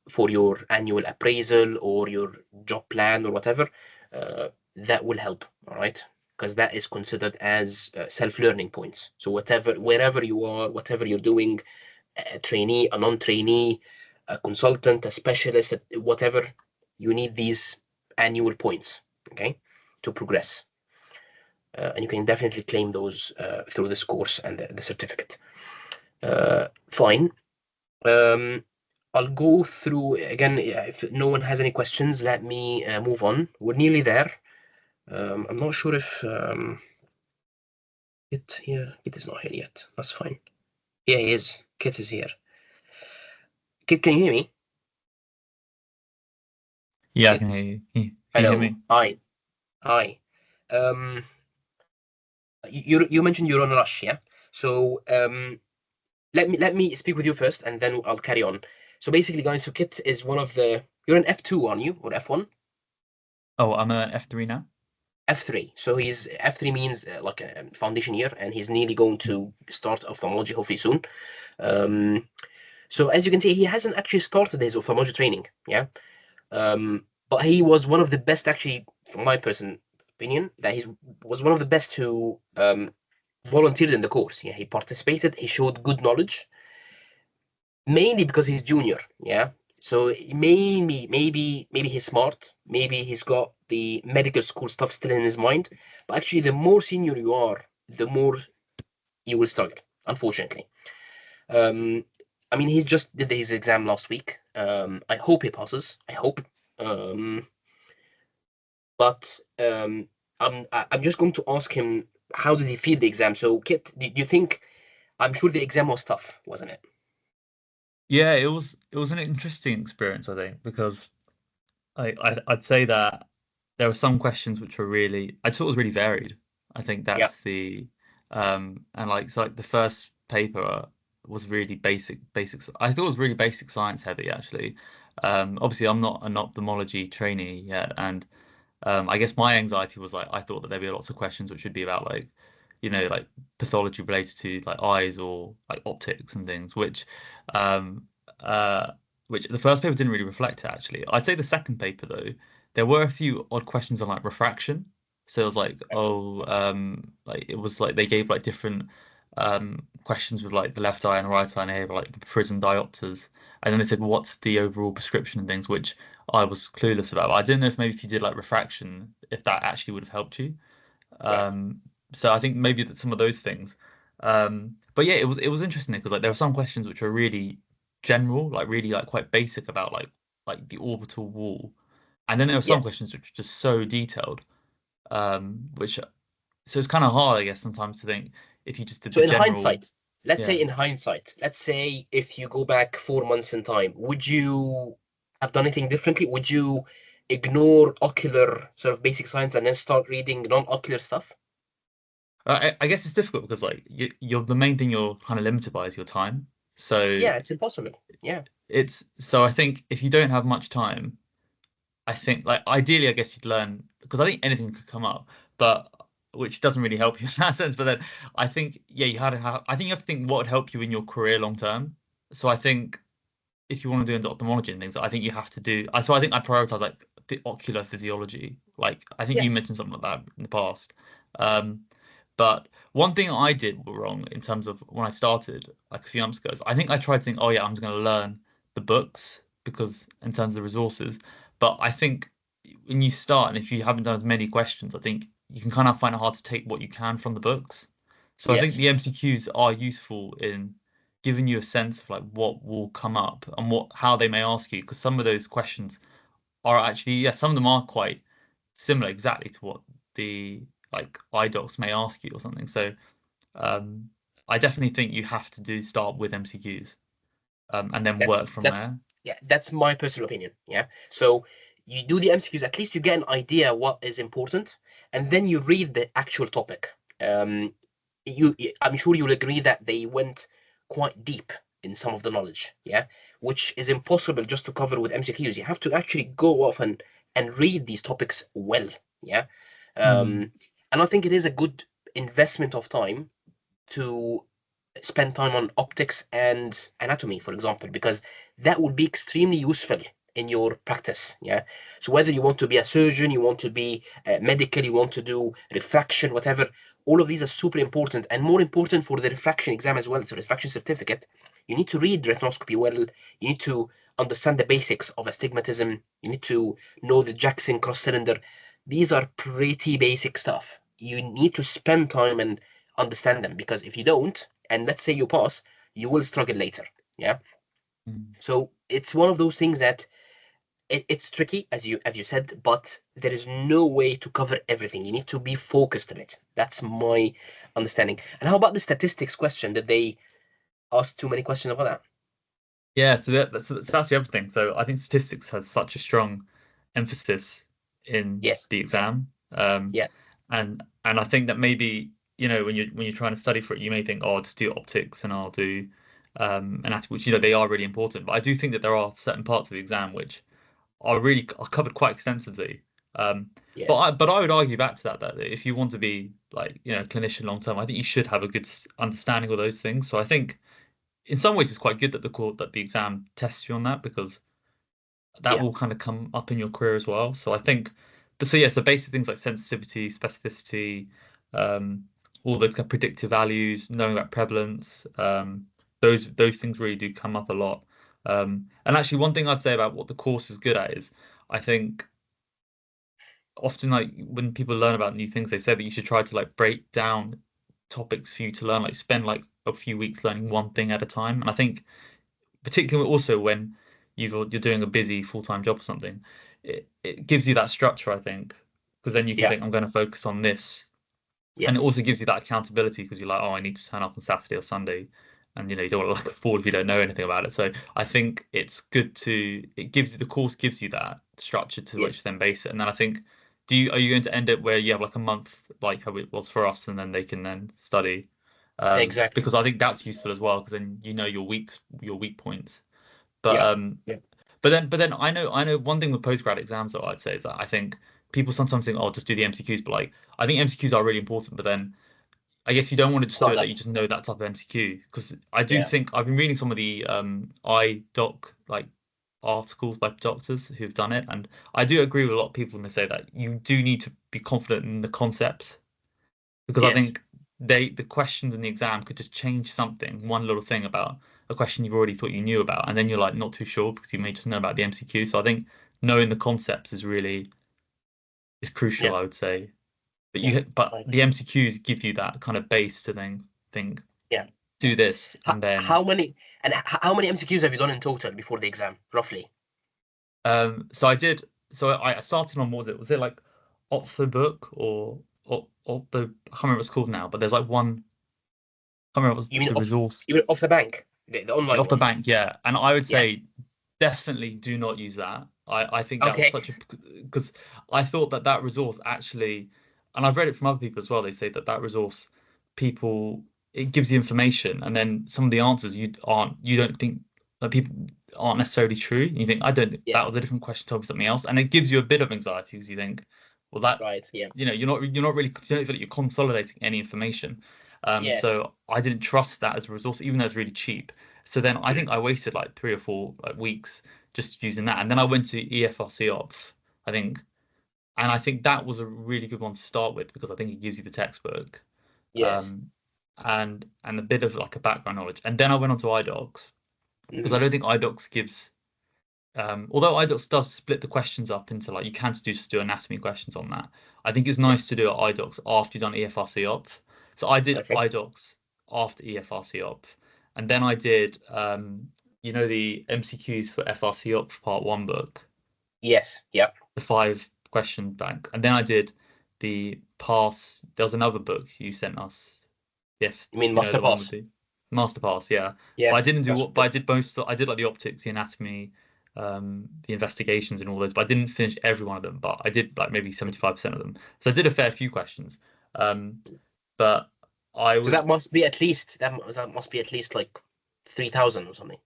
For your annual appraisal or your job plan or whatever, that will help. All right, because that is considered as self-learning points. So wherever you are, whatever you're doing, a trainee, a non-trainee, a consultant, a specialist, whatever, you need these annual points, okay, to progress. And you can definitely claim those through this course and the certificate. Fine. I'll go through again. If no one has any questions, let me move on. We're nearly there. I'm not sure if Kit here. Kit is not here yet. That's fine. Yeah, he is. Kit is here. Kit, can you hear me? Yeah, I Kit. can hear you. Can you Hello. hear me? Hi. You mentioned you're on a rush, yeah? So let me speak with you first, and then I'll carry on. So basically, guys, so Kit is one of the. You're an F2, aren't you, or F1? Oh, I'm an F3 now. F3. So he's F3 means like a foundation year, and he's nearly going to start ophthalmology hopefully soon. So as you can see, he hasn't actually started his ophthalmology training, yeah. But he was one of the best, actually, from my personal opinion, that he was one of the best who volunteered in the course. Yeah, he participated. He showed good knowledge, mainly because he's junior. Yeah, so maybe he's smart. Maybe he's got the medical school stuff still in his mind. But actually, the more senior you are, the more you will struggle. Unfortunately, I mean, he just did his exam last week. I hope he passes. I hope. But I'm just going to ask him, how did he feel the exam? So, Kit, do you think? I'm sure the exam was tough, wasn't it? Yeah, it was an interesting experience, I think, because I'd say that there were some questions which were really I thought it was really varied. I think Yeah, that's the and like it's like the first paper was really basics. I thought it was really basic science heavy actually. Obviously I'm not an ophthalmology trainee yet, and I guess my anxiety was like I thought that there'd be lots of questions which would be about like like pathology related to like eyes or like optics and things, um uh which the first paper didn't really reflect it actually. I'd say the second paper though, there were a few odd questions on like refraction. So it was like, like it was like they gave like different questions with like the left eye and right eye, and they gave like the prism diopters, and then they said what's the overall prescription and things, which I was clueless about. I didn't know if maybe if you did like refraction, if that actually would have helped you. right. Um, so I think maybe that some of those things. But yeah, it was interesting because like there were some questions which were really general, like really like quite basic about like the orbital wall, and then there were some Yes. questions which were just so detailed, which so it's kind of hard, I guess, sometimes to think if you just did So the in general, hindsight, let's say yeah. in hindsight, let's say if you go back 4 months in time, would you have done anything differently? Would you ignore ocular sort of basic science and then start reading non-ocular stuff? I guess it's difficult because like you're the main thing you're kind of limited by is your time. So Yeah, it's impossible. Yeah, I think if you don't have much time, I think like ideally I guess you'd learn because I think anything could come up, but which doesn't really help you in that sense. But then I think yeah, you had to have I think you have to think what would help you in your career long term. So I think if you want to do into ophthalmology and things, I think you have to do. So I think I prioritize like the ocular physiology. Like I think yeah, you mentioned something like that in the past. Um, but one thing I did wrong in terms of when I started like a few months ago is I think I tried to think, oh yeah, I'm just going to learn the books because in terms of the resources. But I think when you start and if you haven't done as many questions, I think you can kind of find it hard to take what you can from the books. So I think yes, the MCQs are useful in giving you a sense of like what will come up and what how they may ask you because some of those questions are actually yeah some of them are quite similar exactly to what the like idocs may ask you or something. So um, I definitely think you have to do start with MCQs and then that's work from that's there. yeah, that's my personal opinion. Yeah, so you do the MCQs, at least you get an idea what is important, and then you read the actual topic. Um, I'm sure you'll agree that they went quite deep in some of the knowledge, yeah, which is impossible just to cover with MCQs. You have to actually go off and read these topics well, yeah. Mm, And I think it is a good investment of time to spend time on optics and anatomy, for example, because that would be extremely useful in your practice. Yeah. So whether you want to be a surgeon, you want to be medical, you want to do refraction, whatever, all of these are super important and more important for the refraction exam as well. So refraction certificate, you need to read retinoscopy well. You need to understand the basics of astigmatism. You need to know the Jackson cross cylinder. These are pretty basic stuff. You need to spend time and understand them because if you don't, and let's say you pass, you will struggle later. Yeah. mm. So it's one of those things that it's tricky, as you said, but there is no way to cover everything. You need to be focused a bit. That's my understanding. And how about the statistics question? Did they ask too many questions about that? Yeah, so that's the other thing. So I think statistics has such a strong emphasis in Yes. the exam, Yeah. and I think that maybe when you're trying to study for it, you may think, oh, I'll just do optics and I'll do anatomy, which they are really important. But I do think that there are certain parts of the exam which are covered quite extensively. Um, Yeah. but I would argue back to that if you want to be like a clinician long term, I think you should have a good understanding of those things. So I think in some ways it's quite good that the exam tests you on that because that Yeah. will kind of come up in your career as well. So I think, but so yeah, so basic things like sensitivity, specificity, um, all those kind of predictive values, knowing about prevalence, those things really do come up a lot. And actually, one thing I'd say about what the course is good at is, I think often like when people learn about new things, they say that you should try to like break down topics for you to learn, like spend like a few weeks learning one thing at a time. And I think particularly also when you're doing a busy full-time job or something, it gives you that structure, I think, because then you can Yeah. think, I'm going to focus on this. And it Yes. also gives you that accountability because you're like, oh, I need to turn up on Saturday or Sunday. And you don't want to look a fool if you don't know anything about it. So I think it's good it gives you the course gives you that structure to which Yes. then base it. And then I think, are you going to end it where you have like a month like how it was for us and then they can then study? Exactly. Because I think that's useful as well because then you know your weak points. But Yeah. Yeah. but then I know one thing with postgrad exams though I'd say is that I think people sometimes think, oh, just do the MCQs, but like I think MCQs are really important, but then I guess you don't want to It's just do not it that you enough. just know that type of MCQ because I do Yeah. think I've been reading some of the iDoc like articles by doctors who've done it, and I do agree with a lot of people when they say that you do need to be confident in the concepts because I Yes. think the questions in the exam could just change something, one little thing about a question you've already thought you knew about, and then you're like not too sure because you may just know about the MCQ. So I think knowing the concepts is crucial, Yeah. I would say. But Yeah. the MCQs give you that kind of base to then think, Yeah. do this, and then how many MCQs have you done in total before the exam, roughly? so I started on, what was it like off the book or the, I can't remember what it's called now, but there's like one, I can't remember what was You mean the resource. off the bank, the Yeah, online off the one? bank, yeah. And I would Yes. say definitely do not use that. I think that was Okay. such a, because I thought that resource actually, and I've read it from other people as well. They say that resource, people, it gives you information, and then some of the answers you don't think that people aren't necessarily true. And you think, I don't think that Yes. was a different question, told me something else, and it gives you a bit of anxiety because you think, well, that's, Right. Yeah. you're not really, you don't feel like you're consolidating any information. Yes. So I didn't trust that as a resource, even though it's really cheap. So then I Mm. think I wasted like 3 or 4 weeks just using that. And then I went to FRCOphth, I think. And I think that was a really good one to start with because I think it gives you the textbook, Yes. and a bit of like a background knowledge. And then I went on to iDocs because I Mm. don't think iDocs gives, although iDocs does split the questions up into like, you can just do anatomy questions on that. I think it's Yeah. nice to do iDocs after you've done EFRCOpth. So I did Okay. iDocs after EFRCOpth, and then I did the MCQs for FRCOpth Part 1 book, Yes. Yeah. the 5 question bank, and then I did the pass. There was another book you sent us. If You mean you know master the one with pass? the master pass, yeah. But I Yes. didn't do That's what. But I did most. I did like the optics, the anatomy, the investigations, and all those. But I didn't finish every one of them. But I did like maybe 75% of them. So I did a fair few questions. Um, but I So would. that must be at least that must be at least like 3,000 or something.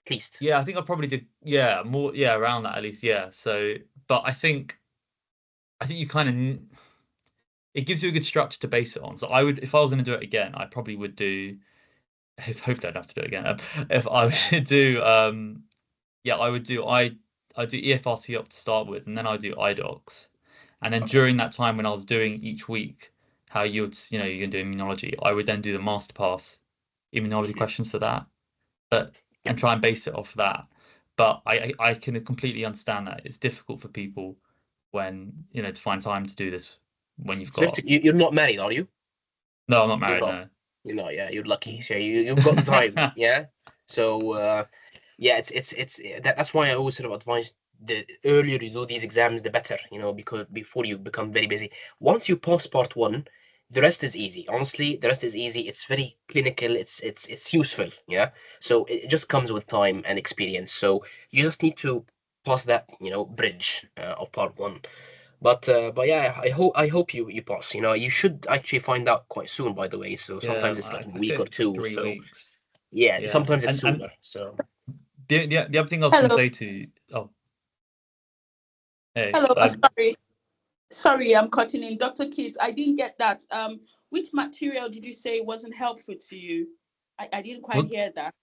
At least. Yeah, I think I probably did. Yeah, more. Yeah, around that at least. Yeah. So, but I think you kind of, it gives you a good structure to base it on. So I would, if I was going to do it again, I probably would do. Hopefully, I'd have to do it again. If I should do, yeah, I do EFRC up to start with, and then I do iDocs, and then Okay. during that time when I was doing each week, how you're gonna do immunology, I would then do the masterpass immunology Mhm. questions for that, but Yeah. and try and base it off that. But I can completely understand that it's difficult for people when to find time to do this when you've got. Especially you're not married, are you? No, I'm not You're married. not. No. You're not. Yeah, you're lucky. So you've got the time. Yeah. So yeah, that's why I always sort of advise the earlier you do these exams, the better. Because before you become very busy. Once you pass part one, the rest is easy. Honestly, the rest is easy. It's very clinical. It's useful. Yeah. So it just comes with time and experience. So you just need to pass that bridge of part one. But yeah, I hope you pass. You should actually find out quite soon, by the way. So Yeah, sometimes it's like a I week or think two. three So weeks. yeah, Yeah, sometimes it's and sooner. So the other thing I was going to Hello, say to you, oh, hey, hello. Sorry, I'm cutting in. Dr. Kids, I didn't get that. Which material did you say wasn't helpful to you? I didn't quite was, hear that.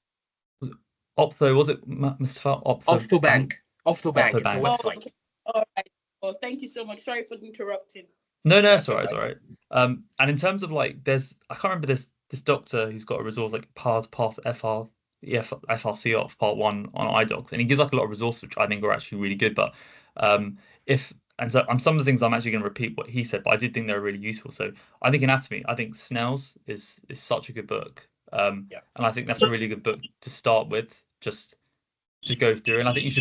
was Optho, was it Mustafa off Optho to Bank? bank, off to bank. Optho It's a Bank. Oh, okay. website. All right. Oh, thank you so much. Sorry for interrupting. No, it's That's all all right, it's right. all right. And in terms of like, I can't remember this doctor who's got a resource like pass FRC off part 1 on iDocs, and he gives like a lot of resources which I think are actually really good. But if and so some of the things I'm actually going to repeat what he said, but I did think they were really useful. So I think anatomy, I think Snell's is such a good book, Yeah. and I think that's a really good book to start with, just to go through. And I think you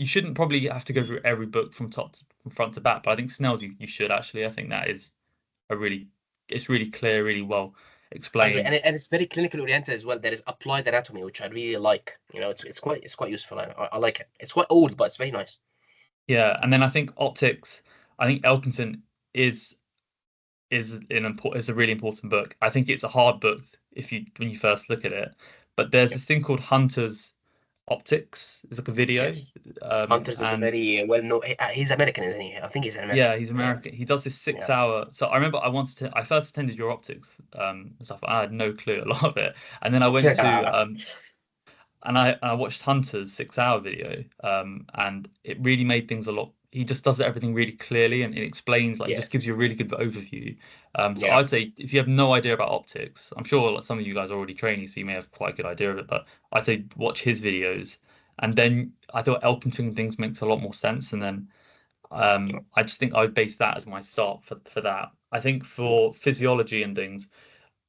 shouldn't probably have to go through every book from front to back, but I think Snell's you should actually. I think that is it's really clear, really well I agree, and explained. it's very clinical oriented as well. There is applied anatomy, which I really like. It's quite useful. I like it. It's quite old, but it's very nice. Yeah, and then I think optics. I think Elkington is is a really important book. I think it's a hard book when you first look at it, but there's Yeah. this thing called Hunter's Optics. It's like a video, Yes. Hunters is a and very well known. He's American, isn't he? I think he's an yeah, American. he's American. He does this six Yeah. hour. So I remember I first attended your optics stuff. I had no clue a lot of it, and then I went to Yeah. and I watched Hunter's 6 hour video, and it really made things a lot. He just does everything really clearly, and it explains, like, he just Yes. gives you a really good overview. So Yeah. I'd say if you have no idea about optics, I'm sure like, some of you guys are already training, so you may have quite a good idea of it. But I'd say watch his videos, and then I thought Elkington things makes a lot more sense, and then I just think I would base that as my start for that. I think for physiology and things,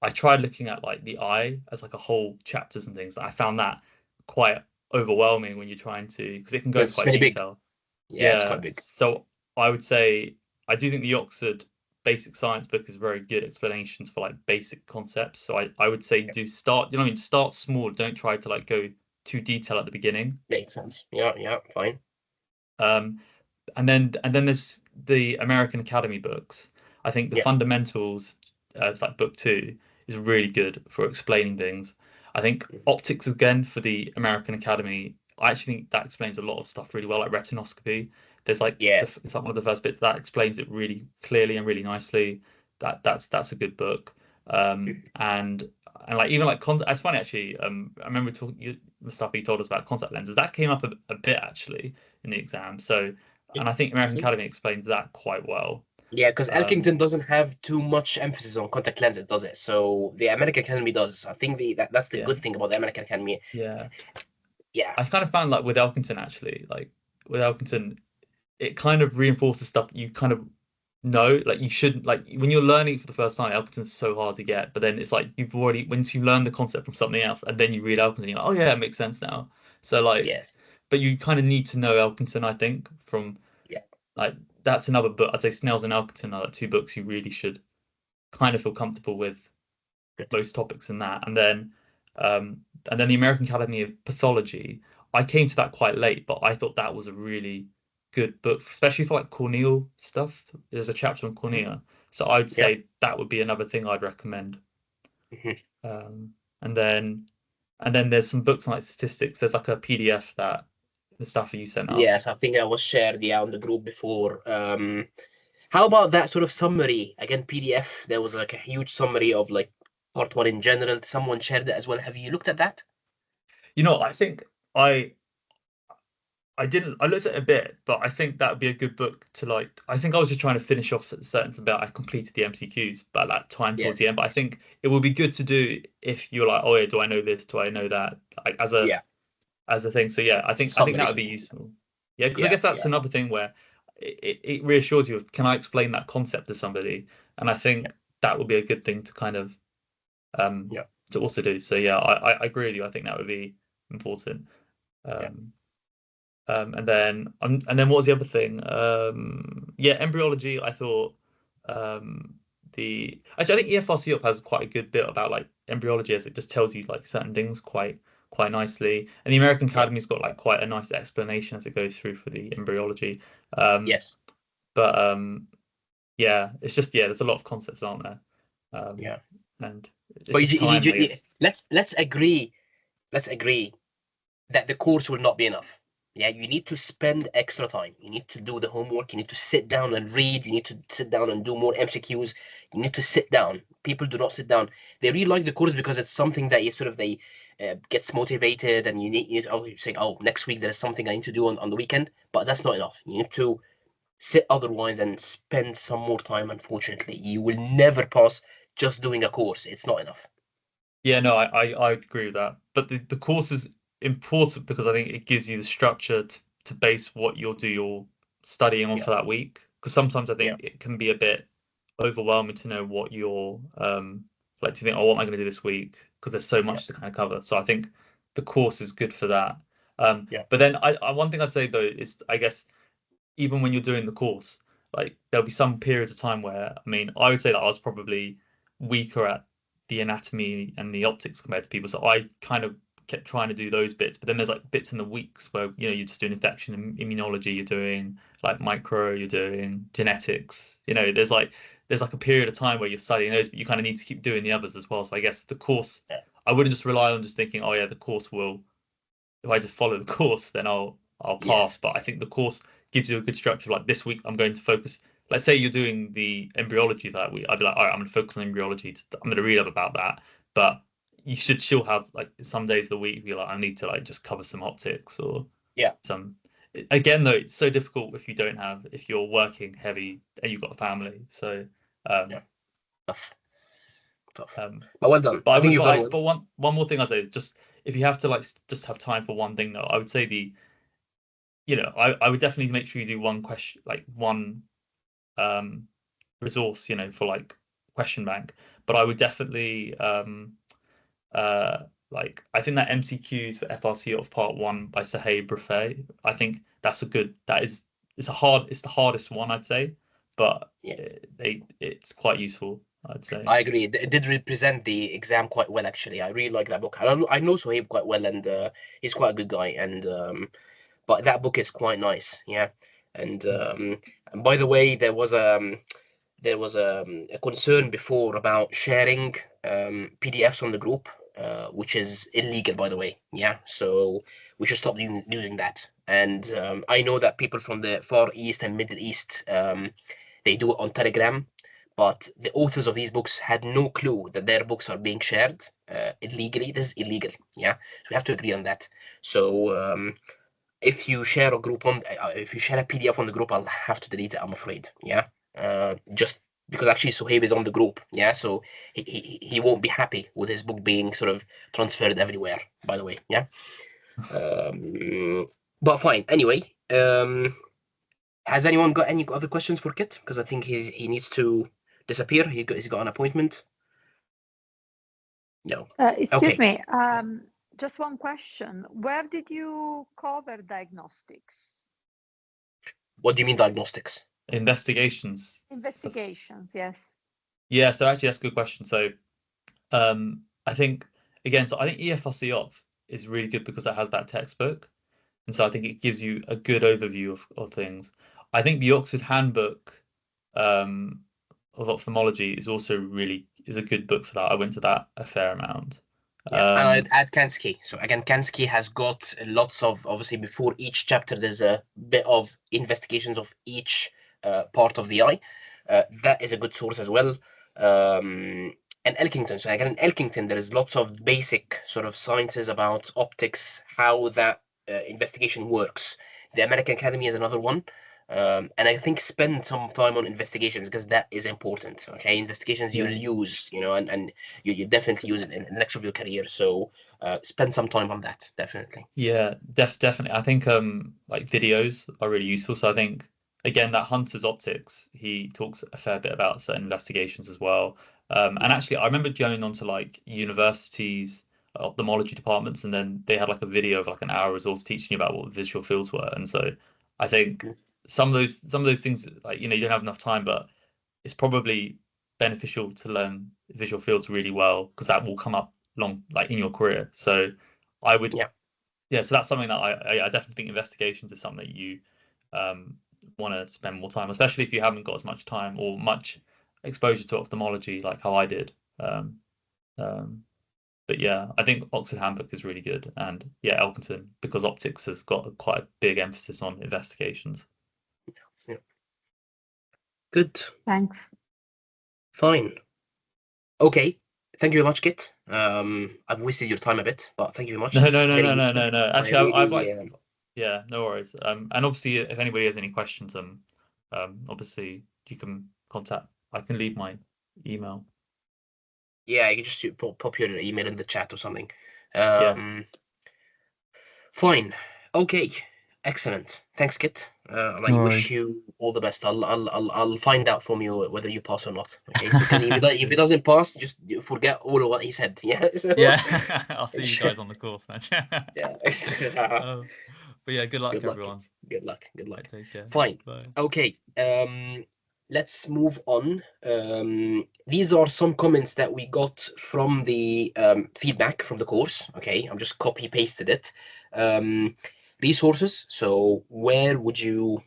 I tried looking at like the eye as like a whole chapters and things. I found that quite overwhelming when you're trying to, because it can go Because into it's quite very big. detail. Yeah, it's quite Yeah, big. so I would say I do think the Oxford Basic Science book is very good explanations for like basic concepts. So I would say do start, you know what I mean, start small. Don't try to like go too detail at the beginning. Makes sense. Yeah, yeah, fine. Um, and then there's the American Academy books. I think the Yeah. fundamentals, it's like book 2, is really good for explaining things. I think Mhm. optics again for the American Academy. I actually think that explains a lot of stuff really well, like retinoscopy. There's like Yes. it's like one of the first bits that explains it really clearly and really nicely. That's a good book. And like even like contact. It's funny actually. I remember talking the stuff he told us about contact lenses. That came up a bit actually in the exam. So, and I think American See? Academy explains that quite well. Yeah, because Um, Elkington doesn't have too much emphasis on contact lenses, does it? So the American Academy does. I think that's the yeah, good thing about the American Academy. yeah. Yeah. I kind of found like with Elkington actually, like with Elkington, it kind of reinforces stuff that you kind of know. Like you should like when you're learning it for the first time, Elkington's so hard to get, but then it's like you've already once you learn the concept from something else, and then you read Elkington, you're like, oh yeah, it makes sense now. So like, Yes. but you kind of need to know Elkington, I think, from Yeah. like that's another book. I'd say Snell's and Elkington are like 2 books you really should kind of feel comfortable with Good. most topics in that. And then the American Academy of Pathology, I came to that quite late, but I thought that was a really good book, especially for like corneal stuff. There's a chapter on Mhm. cornea, so I'd Yeah. say that would be another thing I'd recommend. Mhm. Um, and then and then there's some books on like statistics. There's like a PDF that the stuff you sent us. Yes, I think I was shared, yeah, on the group before. How about that sort of summary? Again, PDF, there was like a huge summary of like part one in general. Someone shared it as well. Have you looked at that? I think I I didn't. I looked at it a bit, but I think that would be a good book to like. I think I was just trying to finish off certain about. I completed the MCQs by that time towards Yes. the end. But I think it would be good to do if you're like, oh yeah, do I know this? Do I know that? Like Yeah. as a thing. So yeah, I It's a think that summary would be sort of thing. useful. Yeah, because I Yeah. guess that's Yeah. another thing where it reassures you of can I explain that concept to somebody? And I Yeah. think that would be a good thing to kind of um Yeah. to also do. So yeah, I agree with you. I think that would be important. Yeah. Um, and then what was the other thing? Yeah, embryology. I thought the actually I think EFRCOphth has quite a good bit about like embryology as it just tells you like certain things quite nicely. And the American Yeah. Academy's got like quite a nice explanation as it goes through for the embryology. Um, Yes. but yeah, it's just there's a lot of concepts, aren't there? Um, Yeah. and it's But just time, I guess. let's agree. Let's agree that the course will not be enough. Yeah, you need to spend extra time. You need to do the homework. You need to sit down and read. You need to sit down and do more MCQs. You need to sit down. People do not sit down. They really like the course because it's something that you sort of they gets motivated, and you're saying, oh, next week there's something I need to do on the weekend. But that's not enough. You need to sit otherwise and spend some more time. Unfortunately, you will never pass just doing a course. It's not enough. Yeah, no, I agree with that. But the course is important because I think it gives you the structure to base what you'll do your studying on Yeah, for that week. Because sometimes I yeah, think it can be a bit overwhelming to know what you're like to think, oh, what am I going to do this week? Because there's so yeah, much to kind of cover. So I think the course is good for that. yeah, But then one thing I'd say though is I guess even when you're doing the course, like there'll be some periods of time where, I mean, I would say that I was probably weaker at the anatomy and the optics compared to people. So I kind of kept trying to do those bits. But then there's like bits in the weeks where, you're just doing infection and immunology, you're doing like micro, you're doing genetics. There's like a period of time where you're studying those, but you kind of need to keep doing the others as well. So I guess the course, yeah, I wouldn't just rely on just thinking, oh yeah, the course will if I just follow the course, then I'll pass. yes, But I think the course gives you a good structure. Like this week, I'm going to focus. Let's say you're doing the embryology that week. I'd be like, all right, I'm going to focus on embryology. I'm going to read up about that. But you should still have like some days of the week you're like, I need to like just cover some optics or yeah, some. Again, though, it's so difficult if you're working heavy and you've got a family. So, yeah. um, Tough, tough. um, But well done. but I I think would, you've but done I, well. but one more thing I say is just if you have to like just have time for one thing though, I would say you know, I would definitely make sure you do one question, like one resource, you know, for like question bank. But I would definitely like, I think that MCQs for FRCOphth Part 1 by Sahib Rafay, I think that's a good, it's the hardest one, I'd say, but Yeah, it's quite useful, I'd say. I agree. It did represent the exam quite well, actually. I really like that book. I know Sohaib quite well, and he's quite a good guy. And but that book is quite nice, yeah. And by the way, there was a concern before about sharing PDFs on the group, which is illegal, by the way. Yeah, so we should stop doing that. And I know that people from the Far East and Middle East, they do it on Telegram, but the authors of these books had no clue that their books are being shared illegally. This is illegal. Yeah, so we have to agree on that. So if you share a group on, if you share a PDF on the group, I'll have to delete it, I'm afraid. Yeah, just because actually Suhaib is on the group. Yeah, so he won't be happy with his book being sort of transferred everywhere. By the way, yeah. But fine. Anyway, has anyone got any other questions for Kit? Because I think he needs to disappear. He's got an appointment. No. Excuse Okay. me. Just one question. Where did you cover diagnostics? What do you mean diagnostics? Investigations. Investigations, yes. Yeah, so actually that's a good question. So I think again, so I think EFRCOphth is really good because it has that textbook. And so I think it gives you a good overview of things. I think the Oxford Handbook of Ophthalmology is also is a good book for that. I went to that a fair amount. Yeah, and I'd add Kansky. So again, Kansky has got lots of, obviously before each chapter, there's a bit of investigations of each part of the eye. That is a good source as well. And Elkington. So again, in Elkington, there is lots of basic sort of sciences about optics, how that investigation works. The American Academy is another one. And I think spend some time on investigations because that is important. Okay, investigations Yeah. you'll use, you know, and you definitely use it in the next of your career. So spend some time on that, definitely. Yeah, definitely. I think like videos are really useful. So I think again that Hunter's Optics, he talks a fair bit about certain investigations as well. And actually I remember going on to like universities, ophthalmology departments, and then they had like a video of like an hour resource teaching you about what visual fields were. And so I think some of those things, like, you know, you don't have enough time, but it's probably beneficial to learn visual fields really well because that will come up like in your career. So I would, Yeah. so that's something that I definitely think investigations is something that you want to spend more time, especially if you haven't got as much time or much exposure to ophthalmology like how I did. But yeah, I think Oxford Handbook is really good, and yeah, Elkington, because optics has got quite a big emphasis on investigations. Yeah. Good. Thanks. Fine. Okay. Thank you very much, Kit. I've wasted your time a bit, but thank you very much. No. It's very useful. Actually, I I really, yeah, no worries. And obviously, if anybody has any questions, obviously you can contact. I can leave my email. yeah, you can just pop your email in the chat or something. Yeah. Fine. Okay. Excellent. Thanks, Kit. And I No wish worries. you all the best. I'll find out from you whether you pass or not. Okay. So because if he doesn't pass, just forget all of what he said. Yeah. So, Yeah, I'll see you guys on the course then. yeah. But yeah, good luck, Good luck, everyone. Kit. Good luck. Good luck. Right, take care. Fine. Bye. Okay. Let's move on. These are some comments that we got from the feedback from the course. Okay, I'm just copy pasted it. Resources. So where would you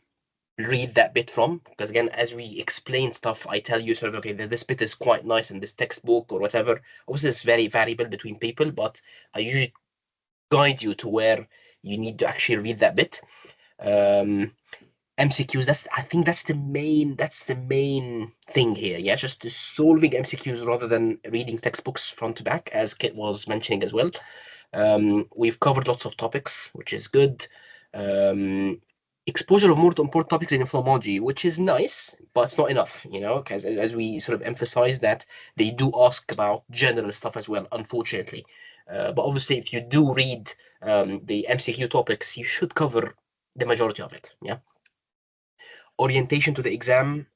read that bit from? Because again, as we explain stuff, I tell you sort of, okay, this bit is quite nice in this textbook or whatever. Obviously, it's very variable between people, but I usually guide you to where you need to actually read that bit. MCQs, I think that's the main thing here. Yeah, just solving MCQs rather than reading textbooks front to back, as Kit was mentioning as well. We've covered lots of topics, which is good. Exposure of more important topics in ophthalmology, which is nice, but it's not enough, you know, because as we sort of emphasize that they do ask about general stuff as well, unfortunately. But obviously, if you do read the MCQ topics, you should cover the majority of it. Yeah. Orientation to the exam,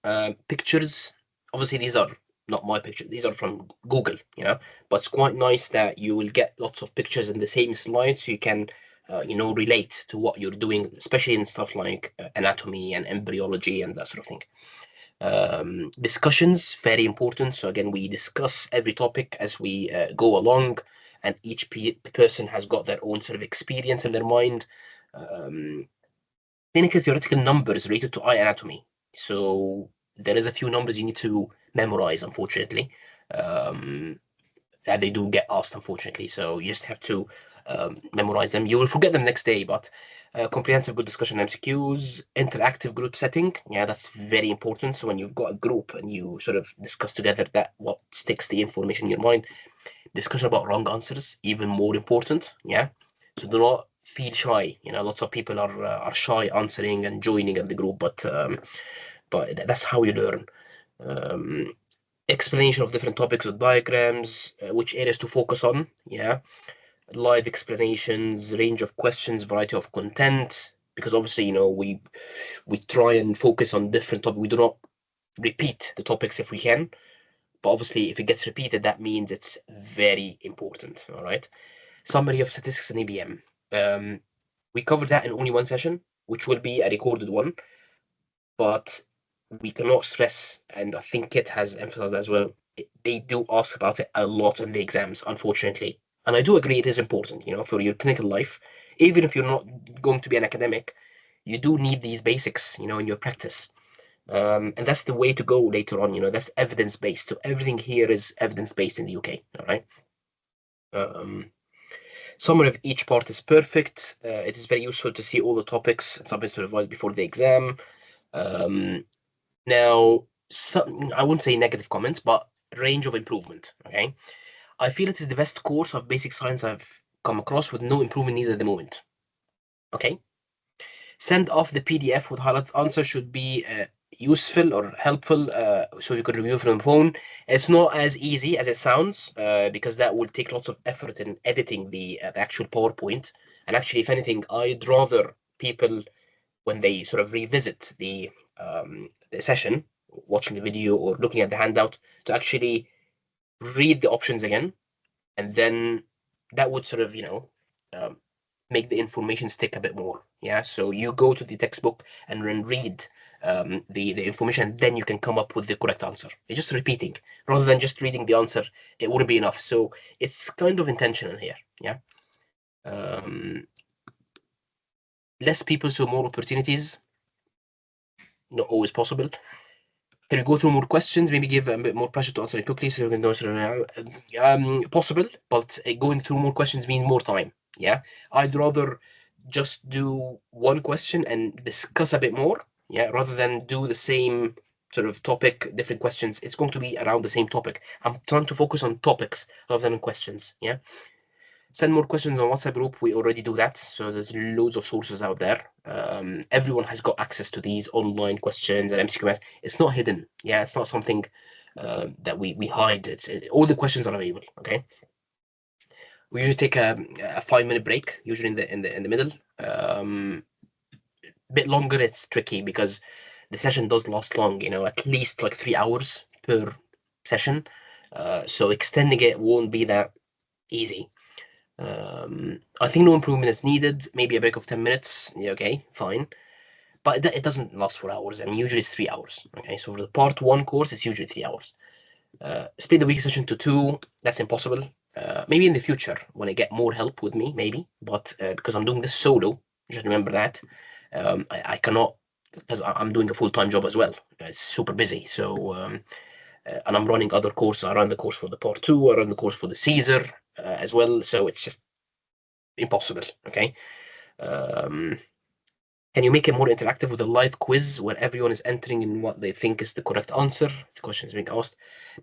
pictures. Obviously, these are not my pictures. These are from Google, you know. But it's quite nice that you will get lots of pictures in the same slide, so you can, relate to what you're doing, especially in stuff like anatomy and embryology and that sort of thing. Discussions, very important. So again, we discuss every topic as we go along, and each person has got their own sort of experience in their mind. Clinical theoretical numbers related to eye anatomy. So there is a few numbers you need to memorize, unfortunately. That they do get asked, unfortunately. So you just have to memorize them. You will forget them next day, but comprehensive good discussion MCQs, interactive group setting. Yeah, that's very important. So when you've got a group and you sort of discuss together, that what sticks the information in your mind. Discussion about wrong answers, even more important. Yeah. So do not feel shy. Lots of people are shy answering and joining at the group, but that's how you learn. Explanation of different topics with diagrams, which areas to focus on. Yeah. Live explanations, range of questions, variety of content, because obviously, we try and focus on different topics. We do not repeat the topics if we can, but obviously if it gets repeated, that means it's very important. All right. Summary of statistics and ABM. We covered that in only one session, which will be a recorded one, but we cannot stress, and I think Kit has emphasized as well, they do ask about it a lot in the exams, unfortunately. And I do agree it is important, for your clinical life. Even if you're not going to be an academic, you do need these basics, in your practice. And that's the way to go later on, that's evidence-based. So everything here is evidence-based in the UK, all right? Summary of each part is perfect. It is very useful to see all the topics and something to revise before the exam. Now, I wouldn't say negative comments, but range of improvement. Okay, I feel it is the best course of basic science I've come across with no improvement needed at the moment. Okay, send off the PDF with highlighted answers should be useful or helpful, so you can review from the phone. It's not as easy as it sounds, because that will take lots of effort in editing the actual PowerPoint. And actually, if anything, I'd rather people, when they sort of revisit the session, watching the video or looking at the handout, to actually read the options again, and then that would sort of make the information stick a bit more. Yeah, so you go to the textbook and then read the information, then you can come up with the correct answer. It's just repeating rather than just reading the answer. It wouldn't be enough. So it's kind of intentional here. Yeah. Less people, so more opportunities. Not always possible. Can we go through more questions? Maybe give a bit more pressure to answer it quickly so we can go through. Possible, but going through more questions means more time. Yeah, I'd rather just do one question and discuss a bit more. Yeah, rather than do the same sort of topic, different questions. It's going to be around the same topic. I'm trying to focus on topics rather than on questions. Yeah. Send more questions on WhatsApp group. We already do that. So there's loads of sources out there. Everyone has got access to these online questions and MCQ. It's not hidden. Yeah, it's not something that we hide. All the questions are available. Okay. We usually take a 5-minute break, usually in the middle. Bit longer, it's tricky because the session does last long. At least like 3 hours per session. So extending it won't be that easy. I think no improvement is needed. Maybe a break of 10 minutes. Yeah, okay, fine. But it doesn't last 4 hours. I mean, usually it's 3 hours. Okay, so for the part 1 course, it's usually 3 hours. Split the week session to 2. That's impossible. Maybe in the future when I get more help with me, maybe. But because I'm doing this solo, you should remember that. I cannot, because I'm doing a full-time job as well. It's super busy. So, and I'm running other courses. I run the course for the part 2. I run the course for the Caesar as well. So it's just impossible. Okay. Can you make it more interactive with a live quiz where everyone is entering in what they think is the correct answer? The question is being asked.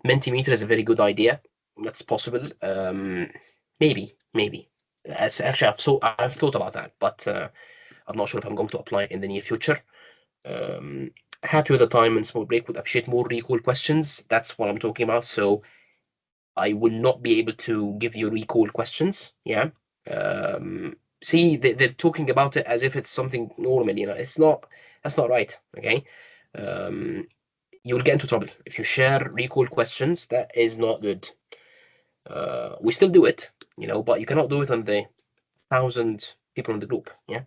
Mentimeter is a very good idea. That's possible. Maybe. It's actually, I've thought about that, but I'm not sure if I'm going to apply it in the near future. Happy with the time and small break. Would appreciate more recall questions. That's what I'm talking about. So I will not be able to give you recall questions. Yeah. see, they're talking about it as if it's something normal. You know, it's not. That's not right. Okay. You will get into trouble if you share recall questions. That is not good. We still do it, you know, but you cannot do it on the 1,000 people in the group. Yeah.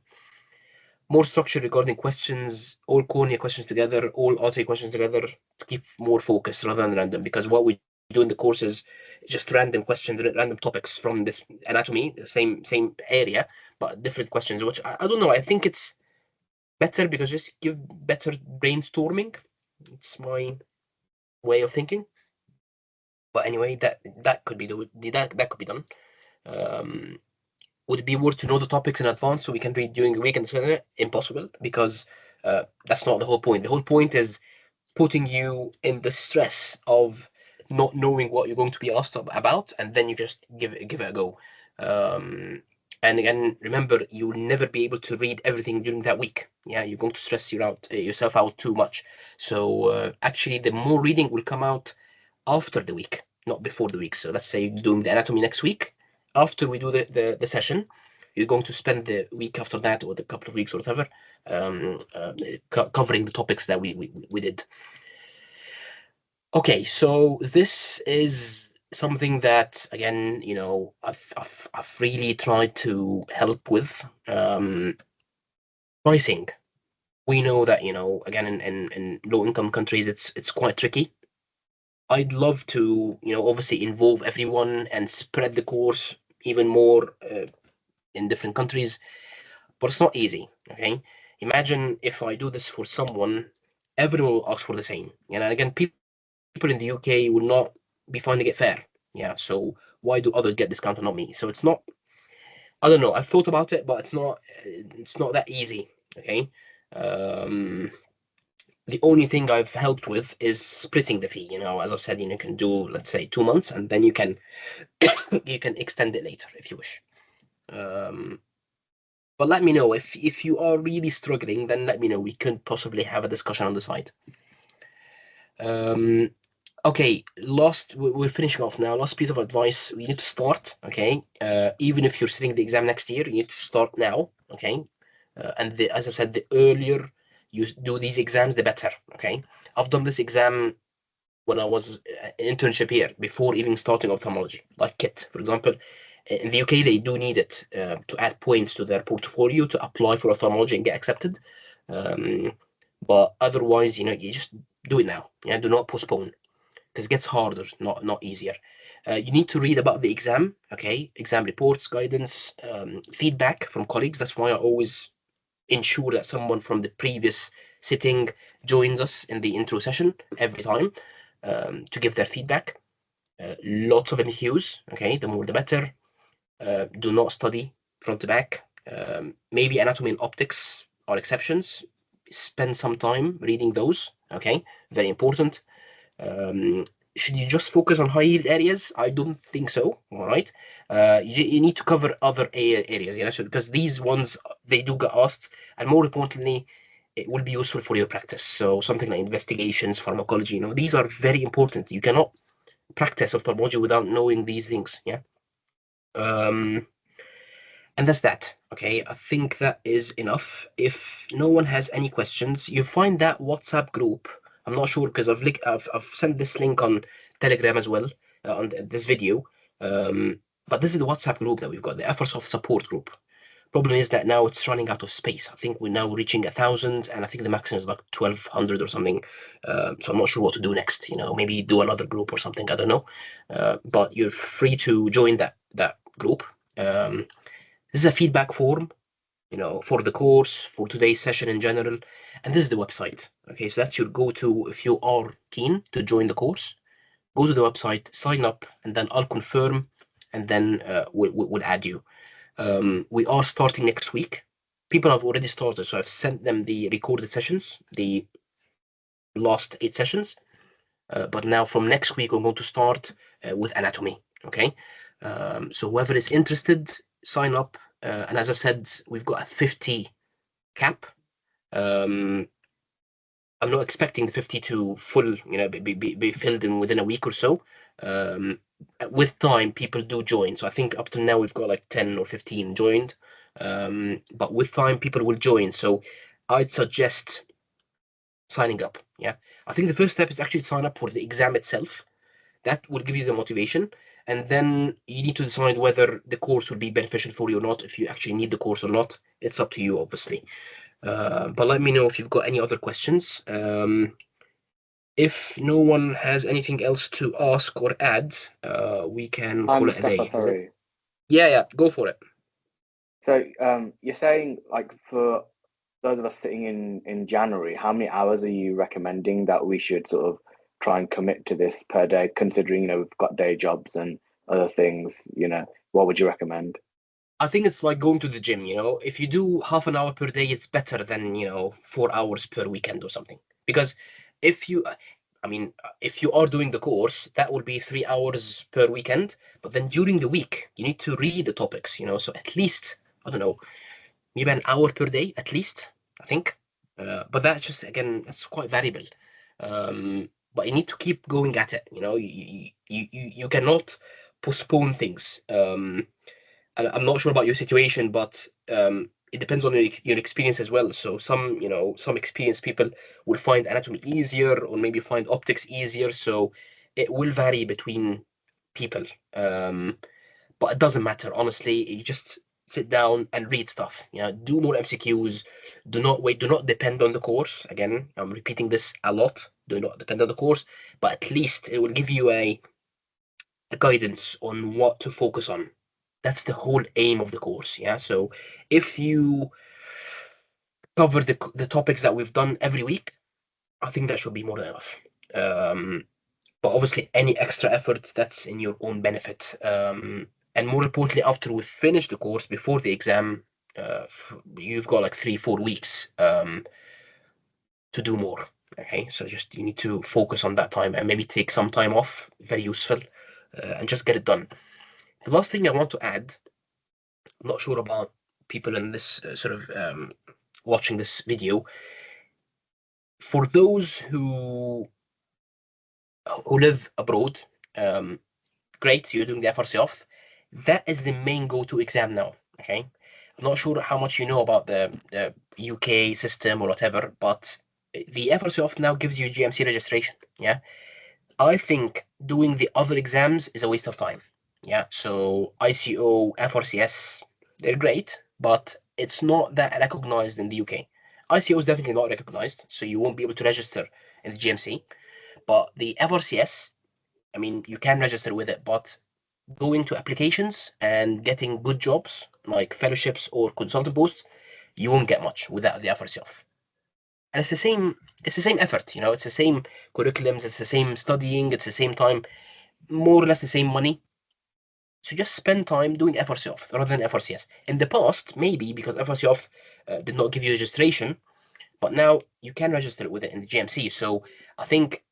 More structure regarding questions, all cornea questions together, all artery questions together, to keep more focus rather than random. Because what we do in the course is just random questions, random topics from this anatomy, same area, but different questions. Which I don't know. I think it's better because just give better brainstorming. It's my way of thinking. But anyway, that could be that could be done. Would it be worth to know the topics in advance so we can read during the week and discuss? Impossible, because that's not the whole point. The whole point is putting you in the stress of not knowing what you're going to be asked about, and then you just give it a go. And again, remember, you'll never be able to read everything during that week. Yeah, you're going to stress yourself out too much. So actually, the more reading will come out after the week, not before the week. So let's say doing the anatomy next week. After we do the session, you're going to spend the week after that, or the couple of weeks or whatever, covering the topics that we did. Okay, so this is something that, again, you know, I've really tried to help with. Pricing. We know that, you know, again, in low income countries, it's quite tricky. I'd love to, you know, obviously involve everyone and spread the course even more in different countries, but it's not easy. Okay, imagine if I do this for someone, everyone will ask for the same. You know, again, people in the UK will not be finding it fair. Yeah, so why do others get discount and not me? So it's not. I don't know. I've thought about it, but it's not. It's not that easy. Okay. The only thing I've helped with is splitting the fee. You know, as I've said, you know, you can do, let's say, 2 months, and then you can you can extend it later if you wish. But let me know if you are really struggling. Then let me know. We could possibly have a discussion on the side. Okay, we're finishing off now. Last piece of advice: we need to start. Okay, even if you're sitting the exam next year, you need to start now. Okay, and as I've said, the earlier you do these exams, the better. Okay, I've done this exam when I was internship here before even starting ophthalmology, like KIT, for example. In the UK, they do need it to add points to their portfolio to apply for ophthalmology and get accepted. But otherwise, you know, you just do it now. Yeah, do not postpone, because it gets harder, not easier. You need to read about the exam. Okay, exam reports, guidance, feedback from colleagues. That's why I always ensure that someone from the previous sitting joins us in the intro session every time to give their feedback. Lots of MQs. Okay, the more the better. Do not study front to back. Maybe anatomy and optics are exceptions. Spend some time reading those. Okay, very important. Should you just focus on high yield areas? I don't think so. All right, you need to cover other areas, you know, so because these ones, they do get asked, and more importantly, it will be useful for your practice. So something like investigations, pharmacology, you know, these are very important. You cannot practice ophthalmology without knowing these things. Yeah. And that's that. Okay, I think that is enough. If no one has any questions, you find that WhatsApp group. I'm not sure because I've sent this link on Telegram as well on this video. But this is the WhatsApp group that we've got, the FRCOphth support group. Problem is that now it's running out of space. I think we're now reaching 1,000, and I think the maximum is like 1,200 or something. So I'm not sure what to do next. You know, maybe do another group or something. I don't know. But you're free to join that group. This is a feedback form, you know, for the course, for today's session in general, and this is the website. Okay, so that's your go-to if you are keen to join the course. Go to the website, sign up, and then I'll confirm, and then we'll add you. We are starting next week. People have already started, so I've sent them the recorded sessions, the last 8 sessions. But now from next week, I'm going to start with anatomy. Okay, so whoever is interested, sign up. And as I've said, we've got a 50 cap. I'm not expecting the 50 to full, you know, be filled in within a week or so. With time, people do join. So I think up to now we've got like 10 or 15 joined. But with time, people will join. So I'd suggest signing up. Yeah, I think the first step is actually sign up for the exam itself. That will give you the motivation, and then you need to decide whether the course will be beneficial for you or not. If you actually need the course or not, it's up to you, obviously. But let me know if you've got any other questions. If no one has anything else to ask or add, we can call it a day. Mustafa, sorry. Yeah, go for it. So you're saying, like, for those of us sitting in January, how many hours are you recommending that we should sort of try and commit to this per day, considering, you know, we've got day jobs and other things, you know, what would you recommend? I think it's like going to the gym, you know. If you do half an hour per day, it's better than, 4 hours per weekend or something. Because if you, if you are doing the course, that will be 3 hours per weekend. But then during the week, you need to read the topics, so at least, I don't know, maybe an hour per day, at least, I think. But that's just, again, that's quite variable. But you need to keep going at it, you cannot postpone things. And I'm not sure about your situation, but it depends on your experience as well. So some experienced people will find anatomy easier, or maybe find optics easier. So it will vary between people. But it doesn't matter, honestly. You just sit down and read stuff. Do more MCQs. Do not wait. Do not depend on the course. Again, I'm repeating this a lot. Do not depend on the course, but at least it will give you a guidance on what to focus on. That's the whole aim of the course. Yeah. So if you cover the topics that we've done every week, I think that should be more than enough. But obviously, any extra effort, that's in your own benefit. And more importantly, after we finish the course, before the exam, you've got like 3-4 weeks to do more. Okay, so just you need to focus on that time and maybe take some time off. Very useful, and just get it done. The last thing I want to add, I'm not sure about people in this watching this video. For those who live abroad, great, you're doing the FRCOphth. That is the main go-to exam now. Okay, I'm not sure how much you know about the UK system or whatever, but the FRCOphth now gives you GMC registration. Yeah, I think doing the other exams is a waste of time. Yeah, so ICO, FRCS, they're great, but it's not that recognized in the UK. ICO is definitely not recognized, so you won't be able to register in the GMC. But the FRCS, you can register with it, but going to applications and getting good jobs like fellowships or consultant posts, you won't get much without the FRCOphth. And it's the same effort, it's the same curriculums, it's the same studying, it's the same time, more or less the same money. So just spend time doing FRCOphth rather than FRCS. In the past, maybe because FRCOphth did not give you registration, but now you can register with it in the GMC. So I think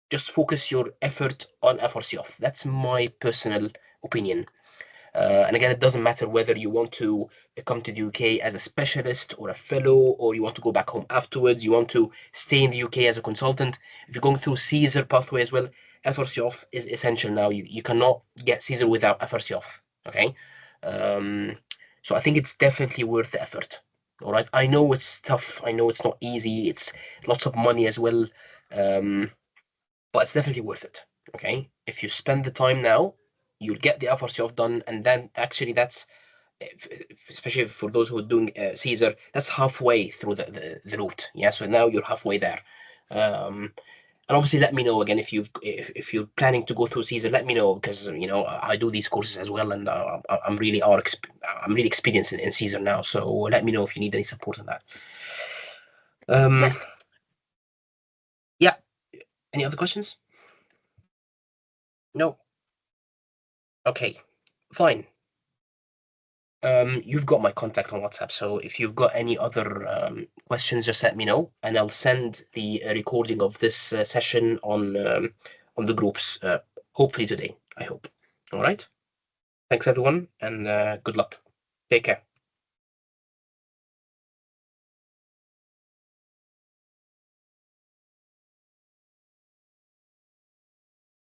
just focus your effort on FRCOphth. That's my personal opinion. And again, it doesn't matter whether you want to come to the UK as a specialist or a fellow, or you want to go back home afterwards, you want to stay in the UK as a consultant. If you're going through Caesar pathway as well, FRCOphth is essential now. You cannot get Caesar without FRCOphth. Okay. So I think it's definitely worth the effort. All right. I know it's tough. I know it's not easy. It's lots of money as well. But it's definitely worth it. Okay. If you spend the time now, you'll get the FRCOphth done, and then actually that's, especially for those who are doing Caesar, that's halfway through the route. Yeah, so now you're halfway there. And obviously, let me know again if you're planning to go through Caesar. Let me know, because I do these courses as well, and I'm really experienced in Caesar now. So let me know if you need any support on that. Yeah. Any other questions? No. Okay, fine. You've got my contact on WhatsApp, so if you've got any other questions, just let me know, and I'll send the recording of this session on the groups, hopefully today, I hope. All right. Thanks, everyone, and good luck. Take care.